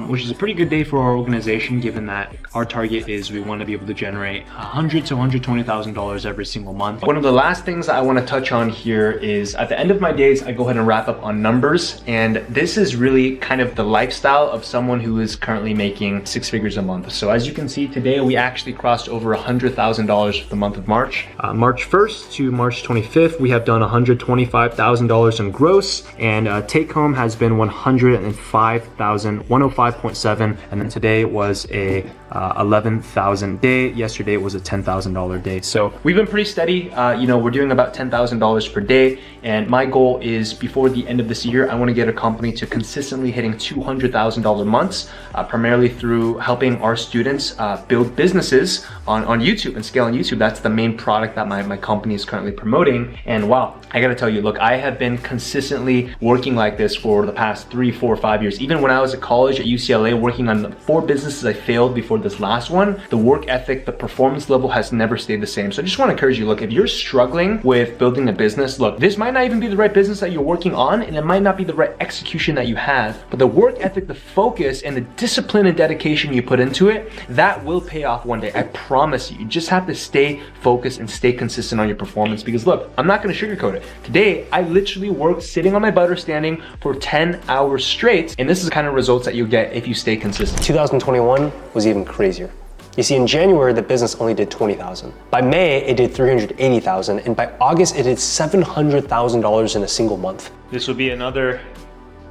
which is a pretty good day for our organization, given that our target is we want to be able to generate $100,000 to $120,000 every single month. One of the last things I want to touch on here is at the end of my days, I go ahead and wrap up on numbers, and this is really kind of the lifestyle of someone who is currently making 6 figures a month. So as you can see, today we actually crossed over $100,000 for the month of March. March 1st to March 25th, we have done $125,000 in gross, and take home has been 105,000, 105.7, and then today was a 11,000 day. Yesterday it was a $10,000 day. So we've been pretty steady. We're doing about $10,000 per day. And my goal is before the end of this year, I want to get a company to consistently hitting $200,000 months, primarily through helping our students build businesses on YouTube and scale on YouTube. That's the main product that my company is currently promoting. And wow, I gotta tell you, look, I have been consistently working like this for the past 3, 4, 5 years. Even when I was at college at UCLA, working on 4 businesses I failed before this last one, the work ethic, the performance level has never stayed the same. So I just want to encourage you, look, if you're struggling with building a business, look, this might not even be the right business that you're working on, and it might not be the right execution that you have, but the work ethic, the focus, and the discipline and dedication you put into it, that will pay off one day. I promise you. You just have to stay focused and stay consistent on your performance, because look, I'm not going to sugarcoat it. Today, I literally worked sitting on my butt or standing for 10 hours straight, and this is the kind of results that you'll get if you stay consistent. 2021 was even crazier. You see, in January, the business only did $20,000. By May, it did $380,000, and by August, it did $700,000 in a single month. This will be another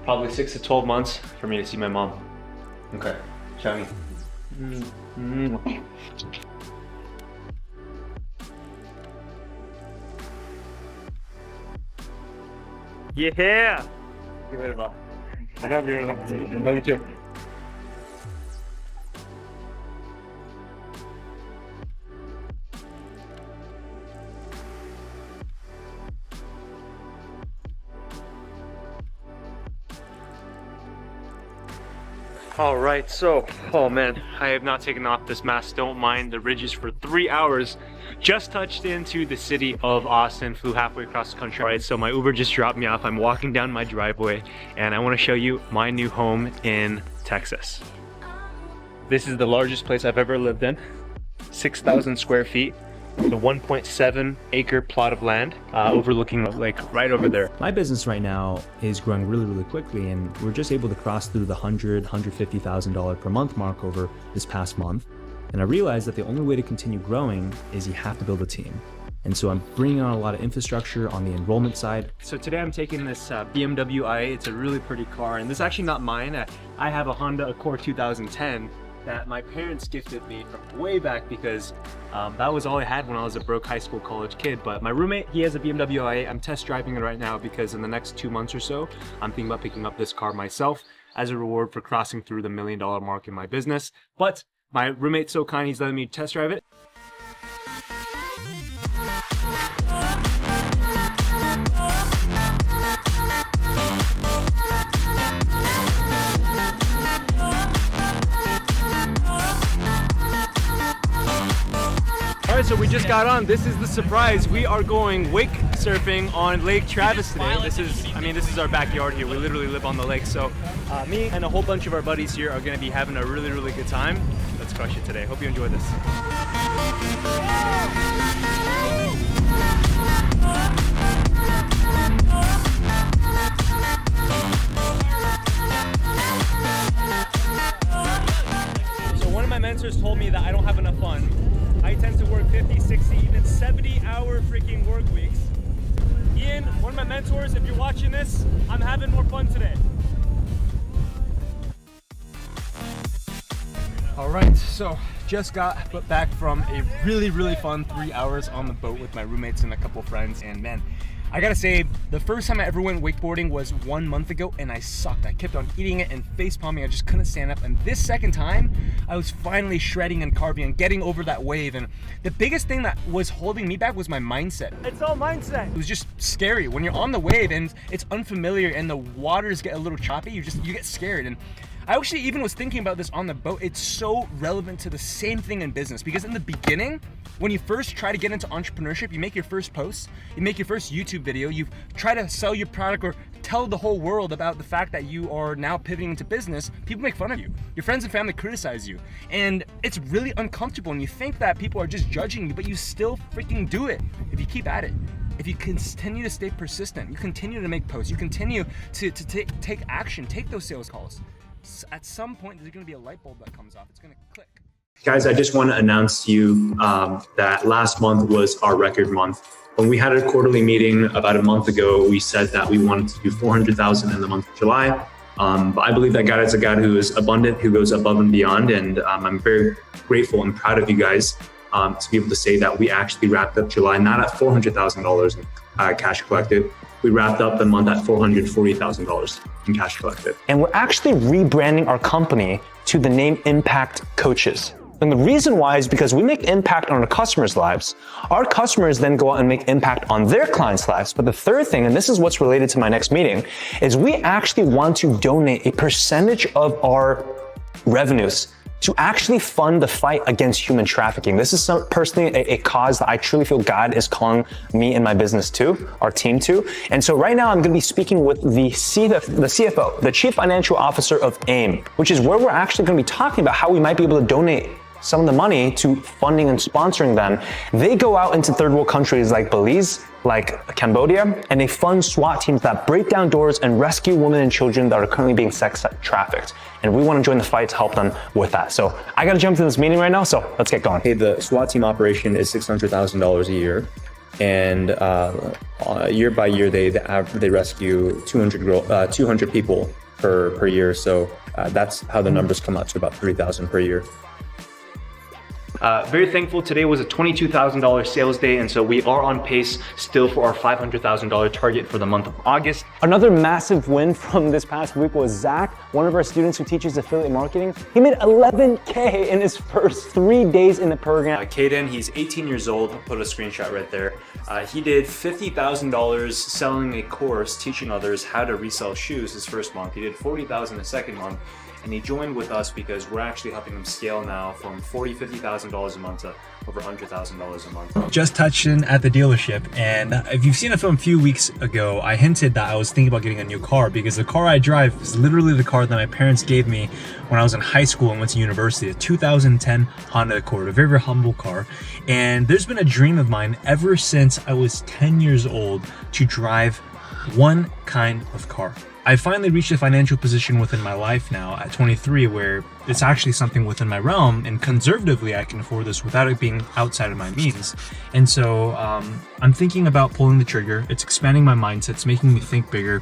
probably 6 to 12 months for me to see my mom. Okay, Shani. Yeah! Give it a ball. I have your love you too. All right, so, oh man, I have not taken off this mask. Don't mind the ridges for 3 hours. Just touched into the city of Austin, flew halfway across the country. All right, so my Uber just dropped me off. I'm walking down my driveway and I want to show you my new home in Texas. This is the largest place I've ever lived in, 6,000 square feet. The 1.7 acre plot of land overlooking the lake right over there. My business right now is growing really quickly, and we're just able to cross through the $150,000 per month mark over this past month. And I realized that the only way to continue growing is you have to build a team. And so I'm bringing on a lot of infrastructure on the enrollment side. So today I'm taking this BMW i8. It's a really pretty car, and this is actually not mine. I have a Honda Accord 2010 that my parents gifted me from way back because that was all I had when I was a broke high school college kid. But my roommate, he has a BMW i8. I'm test driving it right now because in the next 2 months or so, I'm thinking about picking up this car myself as a reward for crossing through the $1 million mark in my business. But my roommate's so kind, he's letting me test drive it. All right, so we just got on. This is the surprise. We are going wake surfing on Lake Travis today. This is our backyard here. We literally live on the lake. So me and a whole bunch of our buddies here are gonna be having a really good time. Let's crush it today. Hope you enjoy this. So one of my mentors told me that I don't have enough fun. I tend to work 50, 60, even 70-hour freaking work weeks. Ian, one of my mentors, if you're watching this, I'm having more fun today. All right, so just got back from a really fun 3 hours on the boat with my roommates and a couple friends, and man, I gotta say, the first time I ever went wakeboarding was 1 month ago, and I sucked. I kept on eating it and face palming. I just couldn't stand up. And this second time, I was finally shredding and carving and getting over that wave. And the biggest thing that was holding me back was my mindset. It's all mindset. It was just scary when you're on the wave and it's unfamiliar and the waters get a little choppy. You get scared. And I actually even was thinking about this on the boat. It's so relevant to the same thing in business, because in the beginning, when you first try to get into entrepreneurship, you make your first post, you make your first YouTube video, you try to sell your product or tell the whole world about the fact that you are now pivoting into business. People make fun of you. Your friends and family criticize you. And it's really uncomfortable, and you think that people are just judging you, but you still freaking do it if you keep at it. If you continue to stay persistent, you continue to make posts, you continue to take action, take those sales calls. At some point, there's going to be a light bulb that comes off. It's going to click. Guys, I just want to announce to you that last month was our record month. When we had a quarterly meeting about a month ago, we said that we wanted to do 400,000 in the month of July. But I believe that God is a God who is abundant, who goes above and beyond. And I'm very grateful and proud of you guys to be able to say that we actually wrapped up July not at $400,000 in cash collected. We wrapped up the month at $440,000 in cash collected. And we're actually rebranding our company to the name Impact Coaches. And the reason why is because we make impact on our customers' lives. Our customers then go out and make impact on their clients' lives. But the third thing, and this is what's related to my next meeting, is we actually want to donate a percentage of our revenues to actually fund the fight against human trafficking. This is personally a cause that I truly feel God is calling me and my business to, our team to. And so right now I'm gonna be speaking with the CFO, the Chief Financial Officer of AIM, which is where we're actually gonna be talking about how we might be able to donate some of the money to funding and sponsoring them. They go out into third world countries like Belize, like Cambodia, and they fund SWAT teams that break down doors and rescue women and children that are currently being sex trafficked. And we want to join the fight to help them with that. So I got to jump to this meeting right now, so let's get going. Hey, the SWAT team operation is $600,000 a year. And year by year, they rescue 200 people per year. So that's how the numbers come out to about 3,000 per year. Very thankful. Today was a $22,000 sales day, and so we are on pace still for our $500,000 target for the month of August. Another massive win from this past week was Zach, one of our students who teaches affiliate marketing. He made $11K in his first 3 days in the program. Caden, he's 18 years old. I'll put a screenshot right there. He did $50,000 selling a course teaching others how to resell shoes his first month. He did $40,000 the second month. And he joined with us because we're actually helping him scale now from $50,000 a month to over $100,000 a month. Just touched in at the dealership, and if you've seen it from a few weeks ago, I hinted that I was thinking about getting a new car because the car I drive is literally the car that my parents gave me when I was in high school and went to university, a 2010 Honda Accord, a very, very humble car. And there's been a dream of mine ever since I was 10 years old to drive one kind of car. I finally reached a financial position within my life now at 23 where it's actually something within my realm, and conservatively I can afford this without it being outside of my means. And so I'm thinking about pulling the trigger. It's expanding my mindset. It's making me think bigger.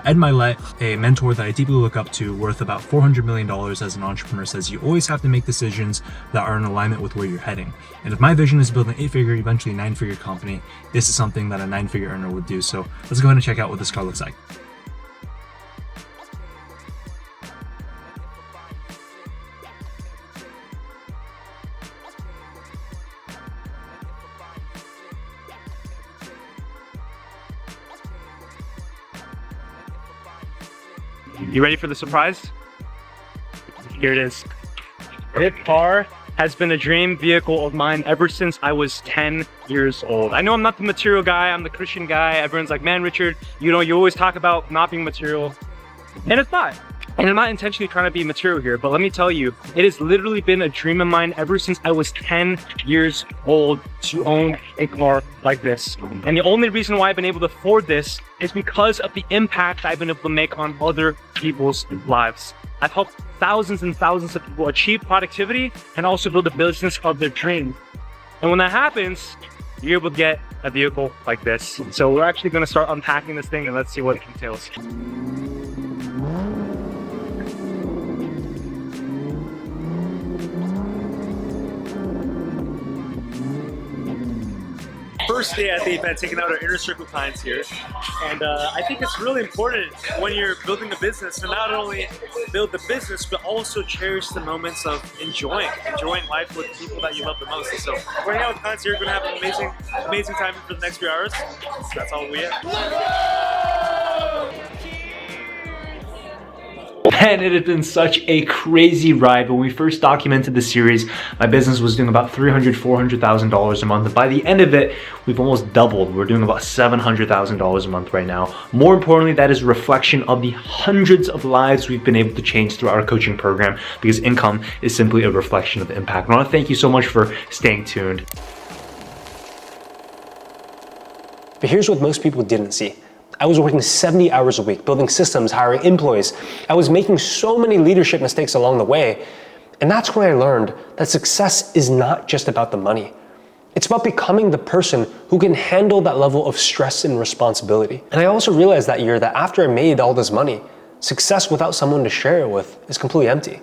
Ed Milet, a mentor that I deeply look up to, worth about $400 million as an entrepreneur, says you always have to make decisions that are in alignment with where you're heading. And if my vision is to build an 8-figure, eventually 9-figure company, this is something that a 9-figure earner would do. So let's go ahead and check out what this car looks like. You ready for the surprise? Here it is. This car has been a dream vehicle of mine ever since I was 10 years old. I know I'm not the material guy, I'm the Christian guy. Everyone's like, man, Richard, you always talk about not being material. And it's not. And I'm not intentionally trying to be material here, but let me tell you, it has literally been a dream of mine ever since I was 10 years old to own a car like this. And the only reason why I've been able to afford this is because of the impact I've been able to make on other people's lives. I've helped thousands and thousands of people achieve productivity and also build a business of their dreams. And when that happens, you're able to get a vehicle like this. So we're actually going to start unpacking this thing and let's see what it entails. First day at the event, taking out our inner circle clients here, and I think it's really important when you're building a business to not only build the business but also cherish the moments of enjoying life with people that you love the most. So we're hanging out with clients here. We're gonna have an amazing time for the next few hours. So that's all we have. And it has been such a crazy ride. When we first documented the series, my business was doing about $300,000, $400,000 a month. And by the end of it, we've almost doubled. We're doing about $700,000 a month right now. More importantly, that is a reflection of the hundreds of lives we've been able to change through our coaching program, because income is simply a reflection of the impact. I want to thank you so much for staying tuned. But here's what most people didn't see. I was working 70 hours a week, building systems, hiring employees. I was making so many leadership mistakes along the way. And that's when I learned that success is not just about the money. It's about becoming the person who can handle that level of stress and responsibility. And I also realized that year that after I made all this money, Success without someone to share it with is completely empty.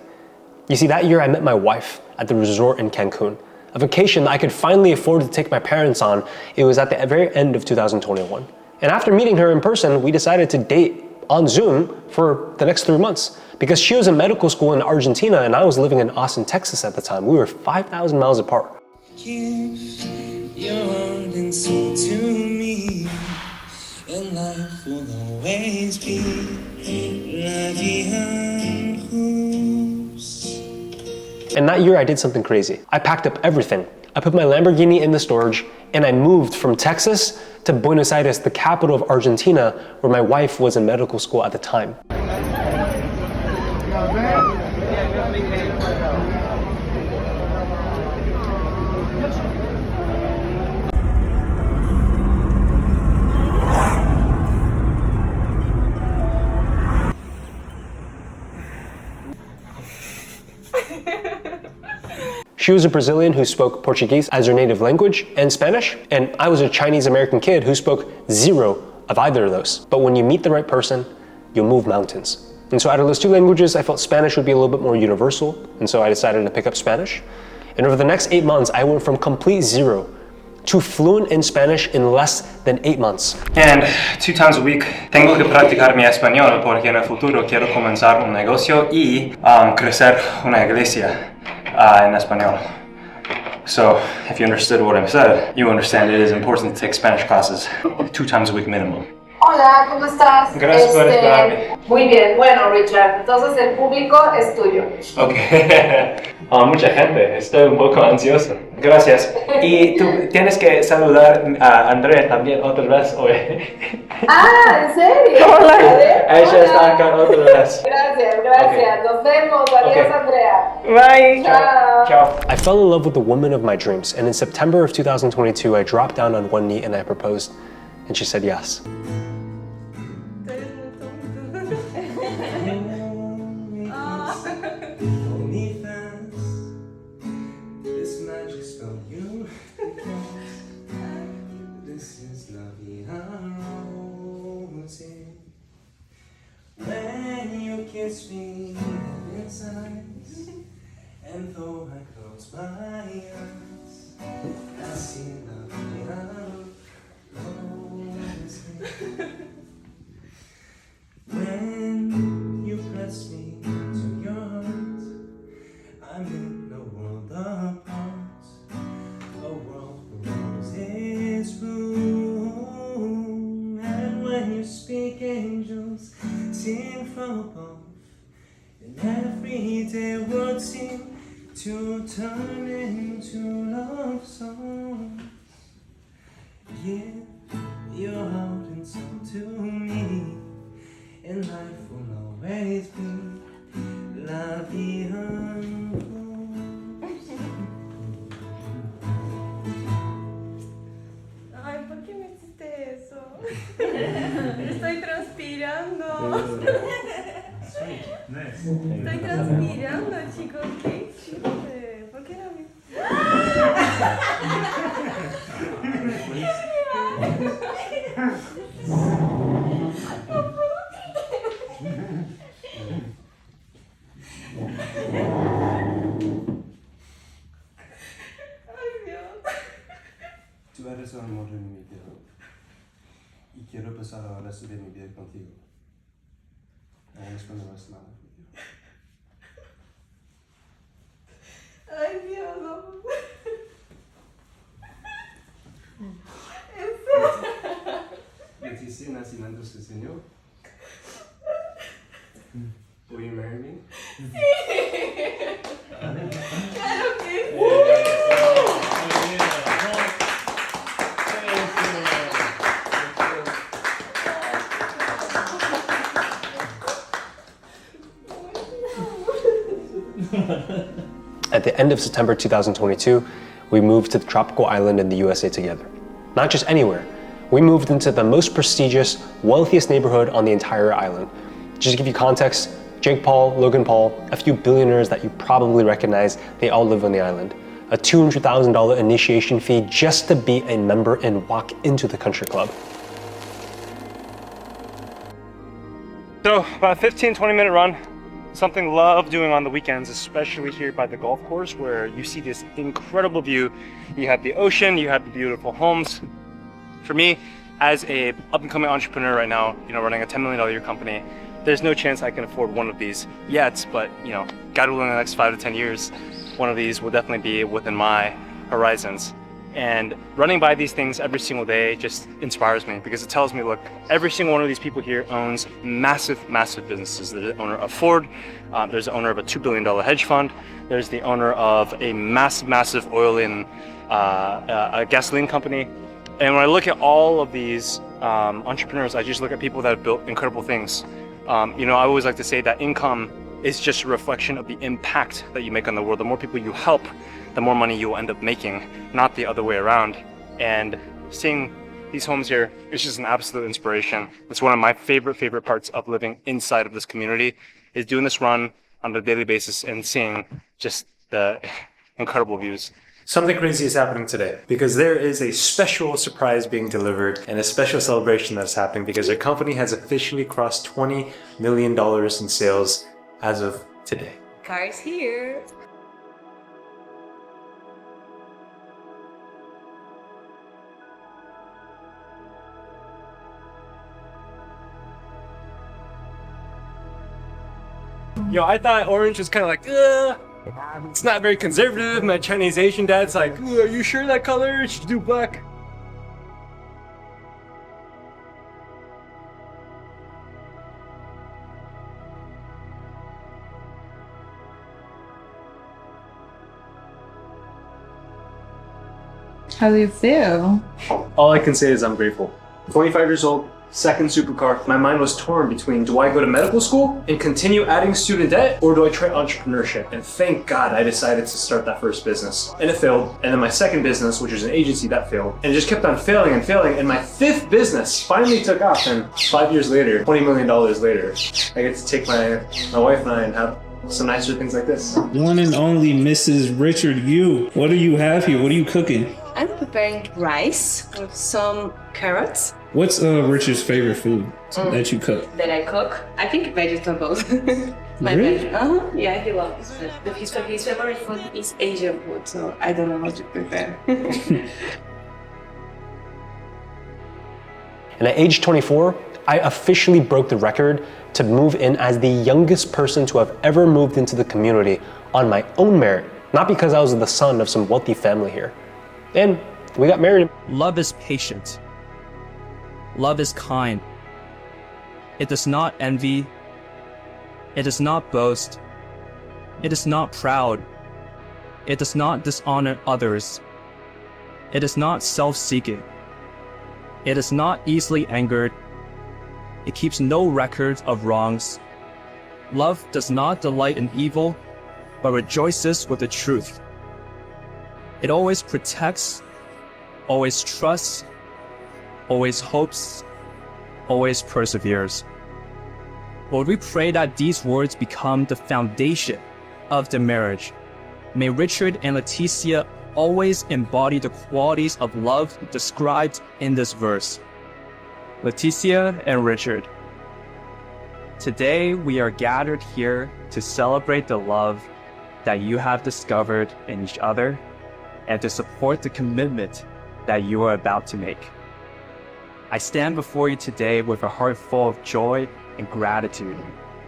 You see, that year I met my wife at the resort in Cancun, a vacation that I could finally afford to take my parents on. It was at the very end of 2021. And after meeting her in person, we decided to date on Zoom for the next 3 months because she was in medical school in Argentina and I was living in Austin, Texas at the time. We were 5,000 miles apart. Give your heart and soul to me, and life will always be la vie en rose. And that year I did something crazy. I packed up everything. I put my Lamborghini in the storage and I moved from Texas to Buenos Aires, the capital of Argentina, where my wife was in medical school at the time. She was a Brazilian who spoke Portuguese as her native language and Spanish, and I was a Chinese American kid who spoke zero of either of those. But when you meet the right person, you'll move mountains. And so out of those two languages, I felt Spanish would be a little bit more universal, and so I decided to pick up Spanish. And over the next 8 months, I went from complete zero to fluent in Spanish in less than 8 months. And 2 times a week tengo que practicar mi español porque en el futuro quiero comenzar un negocio y crecer una iglesia en español. So, if you understood what I said, you understand it is important to take Spanish classes 2 times a week minimum. Hola, ¿cómo estás? Gracias por esperarme. Muy bien, bueno Richard, entonces el público es tuyo. Ok. Mucha gente, estoy un poco ansioso. Gracias. Y tú tienes que saludar a Andrea también otra vez hoy. Ah, ¿en serio? Hola. A ver, Ella hola. está acá otra vez. Gracias, gracias. Nos vemos. Adiós, Okay. Andrea. Bye. Chao. Ciao. I fell in love with the woman of my dreams, and in September of 2022, I dropped down on one knee and I proposed, and she said yes. This magic spell you this is la vie en rose. When you kiss me inside, and though I close my eyes, I see la vie en rose. When you press me to your heart, I'm in a world apart, a world where roses bloom. And when you speak, angels sing from above, and everyday words seem to turn into love songs. Give your heart and soul to me, and life will always be la vie en rose. Ay, ¿por qué me hiciste eso? Estoy transpirando. Estoy transpirando, chicos. ¿Qué hiciste? ¿Por qué no me... Tú eres el amor de mi vida y quiero pasar el resto de mi vida contigo. I want to spend the rest of my life with you. Ay, Dios, no. ¿Betiste nacimiento este Señor? Will you marry me? Sí. Claro que sí. At the end of September 2022, we moved to the tropical island in the USA together. Not just anywhere, we moved into the most prestigious, wealthiest neighborhood on the entire island. Just to give you context, Jake Paul, Logan Paul, a few billionaires that you probably recognize, they all live on the island. A $200,000 initiation fee just to be a member and walk into the country club. So about a 15-20 minute run. Something I love doing on the weekends, especially here by the golf course where you see this incredible view. You have the ocean, you have the beautiful homes. For me, as a up-and-coming entrepreneur right now, running a $10 million a year company, there's no chance I can afford one of these yet, but God willing, in the next 5 to 10 years, one of these will definitely be within my horizons. And running by these things every single day just inspires me because it tells me, look, every single one of these people here owns massive, massive businesses. There's the owner of Ford, there's the owner of a $2 billion hedge fund, there's the owner of a massive, massive oil and a gasoline company. And when I look at all of these entrepreneurs, I just look at people that have built incredible things. I always like to say that income is just a reflection of the impact that you make on the world. The more people you help, the more money you will end up making, not the other way around. And seeing these homes here is just an absolute inspiration. It's one of my favorite parts of living inside of this community, is doing this run on a daily basis and seeing just the incredible views. Something crazy is happening today because there is a special surprise being delivered and a special celebration that's happening because our company has officially crossed $20 million in sales as of today. Car's here. I thought orange was kind of like, it's not very conservative. My Chinese Asian dad's like, are you sure that color? You should do black. How do you feel? All I can say is I'm grateful. 25 years old, second supercar. My mind was torn between, do I go to medical school and continue adding student debt, or do I try entrepreneurship? And thank God I decided to start that first business. And it failed. And then my second business, which was an agency, that failed. And it just kept on failing and failing. And my fifth business finally took off. And 5 years later, $20 million later, I get to take my wife and I and have some nicer things like this. One and only Mrs. Richard Yu. What do you have here? What are you cooking? I'm preparing rice with some carrots. What's Richard's favorite food that you cook? That I cook? I think vegetables. Really? Yeah, he loves it. His favorite food is Asian food, so I don't know how to prepare. And at age 24, I officially broke the record to move in as the youngest person to have ever moved into the community on my own merit, not because I was the son of some wealthy family here. And we got married. Love is patient. Love is kind. It does not envy. It does not boast. It is not proud. It does not dishonor others. It is not self-seeking. It is not easily angered. It keeps no record of wrongs. Love does not delight in evil, but rejoices with the truth. It always protects, always trusts, always hopes, always perseveres. Lord, we pray that these words become the foundation of the marriage. May Richard and Leticia always embody the qualities of love described in this verse. Leticia and Richard, today we are gathered here to celebrate the love that you have discovered in each other and to support the commitment that you are about to make. I stand before you today with a heart full of joy and gratitude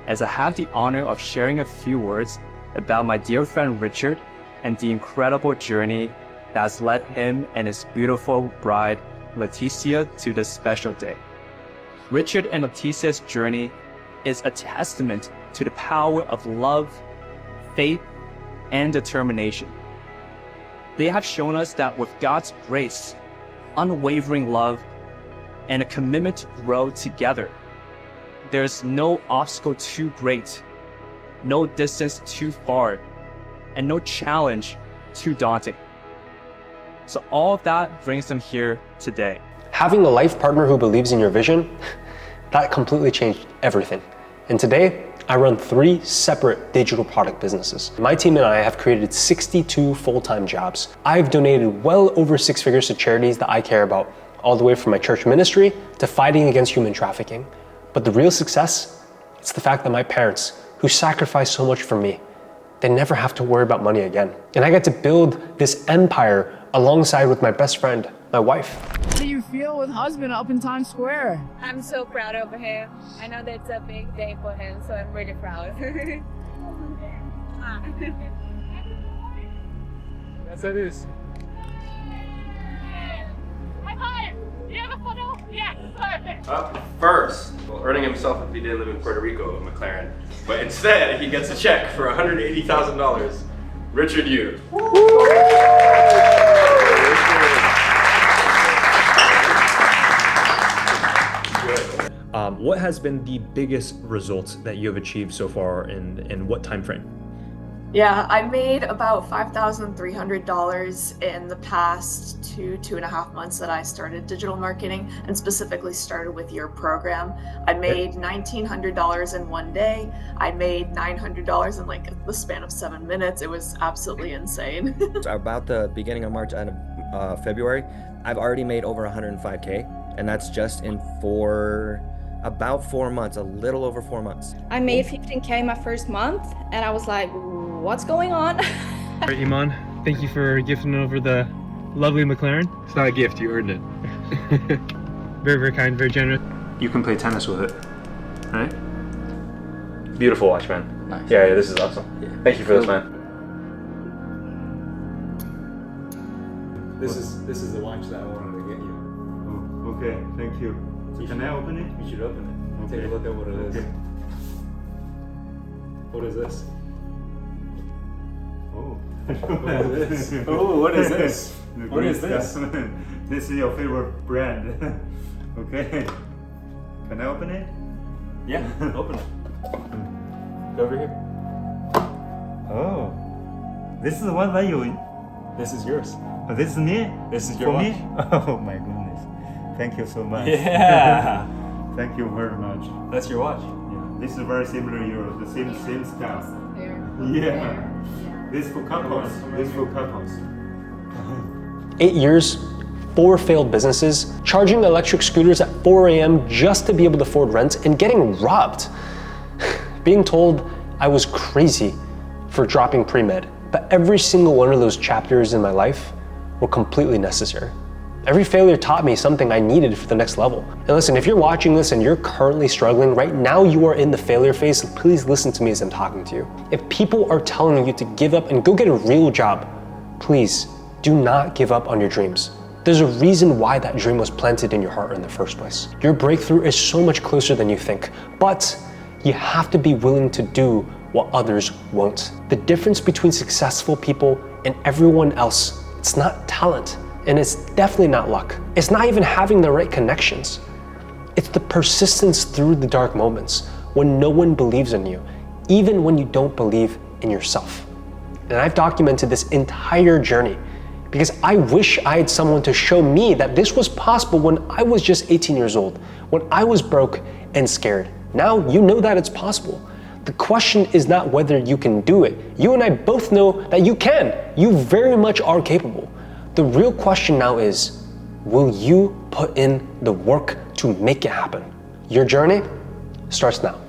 as I have the honor of sharing a few words about my dear friend Richard and the incredible journey that has led him and his beautiful bride Leticia to this special day. Richard and Leticia's journey is a testament to the power of love, faith, and determination. They have shown us that with God's grace, unwavering love, and a commitment to grow together, there's no obstacle too great, no distance too far, and no challenge too daunting. So all of that brings them here today. Having a life partner who believes in your vision, that completely changed everything. And today, I run 3 separate digital product businesses. My team and I have created 62 full-time jobs. I've donated well over 6 figures to charities that I care about, all the way from my church ministry to fighting against human trafficking. But the real success It's the fact that my parents, who sacrificed so much for me, they never have to worry about money again. And I get to build this empire alongside with my best friend, my wife. How do you feel with husband up in Times Square? I'm so proud of him. I know that's a big day for him, so I'm really proud. Yes, it is. High five! Do you have a photo? Yes, perfect. Up first, well, earning himself if he didn't live in Puerto Rico, a McLaren. But instead, he gets a check for $180,000. Richard Yu. What has been the biggest result that you have achieved so far in what time frame? Yeah, I made about $5,300 in the past 2.5 months that I started digital marketing and specifically started with your program. I made $1,900 in one day. I made $900 in like the span of 7 minutes. It was absolutely insane. About the beginning of March and February, I've already made over 105K, and that's just in about 4 months, a little over 4 months. I made 15K my first month, and I was like, what's going on? All right, Iman, thank you for gifting over the lovely McLaren. It's not a gift, you earned it. Very, very kind, very generous. You can play tennis with it, right? Beautiful watch, man. Nice. Yeah, this is awesome. Yeah. Thank you for this, man. This is the watch that I wanted to get you. Oh, okay, thank you. So can I open it? You should open it. Okay. Take a look at what it is. Okay. What is this? Oh. What is this? Oh, what is this? What is this? This is your favorite brand. Okay. Can I open it? Yeah, open it. Go over here. Oh. This is the one that you. This is yours. Oh, this is me? This is your For watch. me? Oh my goodness. Thank you so much. Yeah. Thank you very much. That's your watch. Yeah. This is very similar to yours. The same style. Yeah. This for couples. This for couples. 8 years, 4 failed businesses, charging electric scooters at 4 a.m. just to be able to afford rent, and getting robbed. Being told I was crazy for dropping pre-med, but every single one of those chapters in my life were completely necessary. Every failure taught me something I needed for the next level. And listen, if you're watching this and you're currently struggling, right now you are in the failure phase, please listen to me as I'm talking to you. If people are telling you to give up and go get a real job, please do not give up on your dreams. There's a reason why that dream was planted in your heart in the first place. Your breakthrough is so much closer than you think, but you have to be willing to do what others won't. The difference between successful people and everyone else, it's not talent. And it's definitely not luck. It's not even having the right connections. It's the persistence through the dark moments when no one believes in you, even when you don't believe in yourself. And I've documented this entire journey because I wish I had someone to show me that this was possible when I was just 18 years old, when I was broke and scared. Now you know that it's possible. The question is not whether you can do it. You and I both know that you can. You very much are capable. The real question now is, will you put in the work to make it happen? Your journey starts now.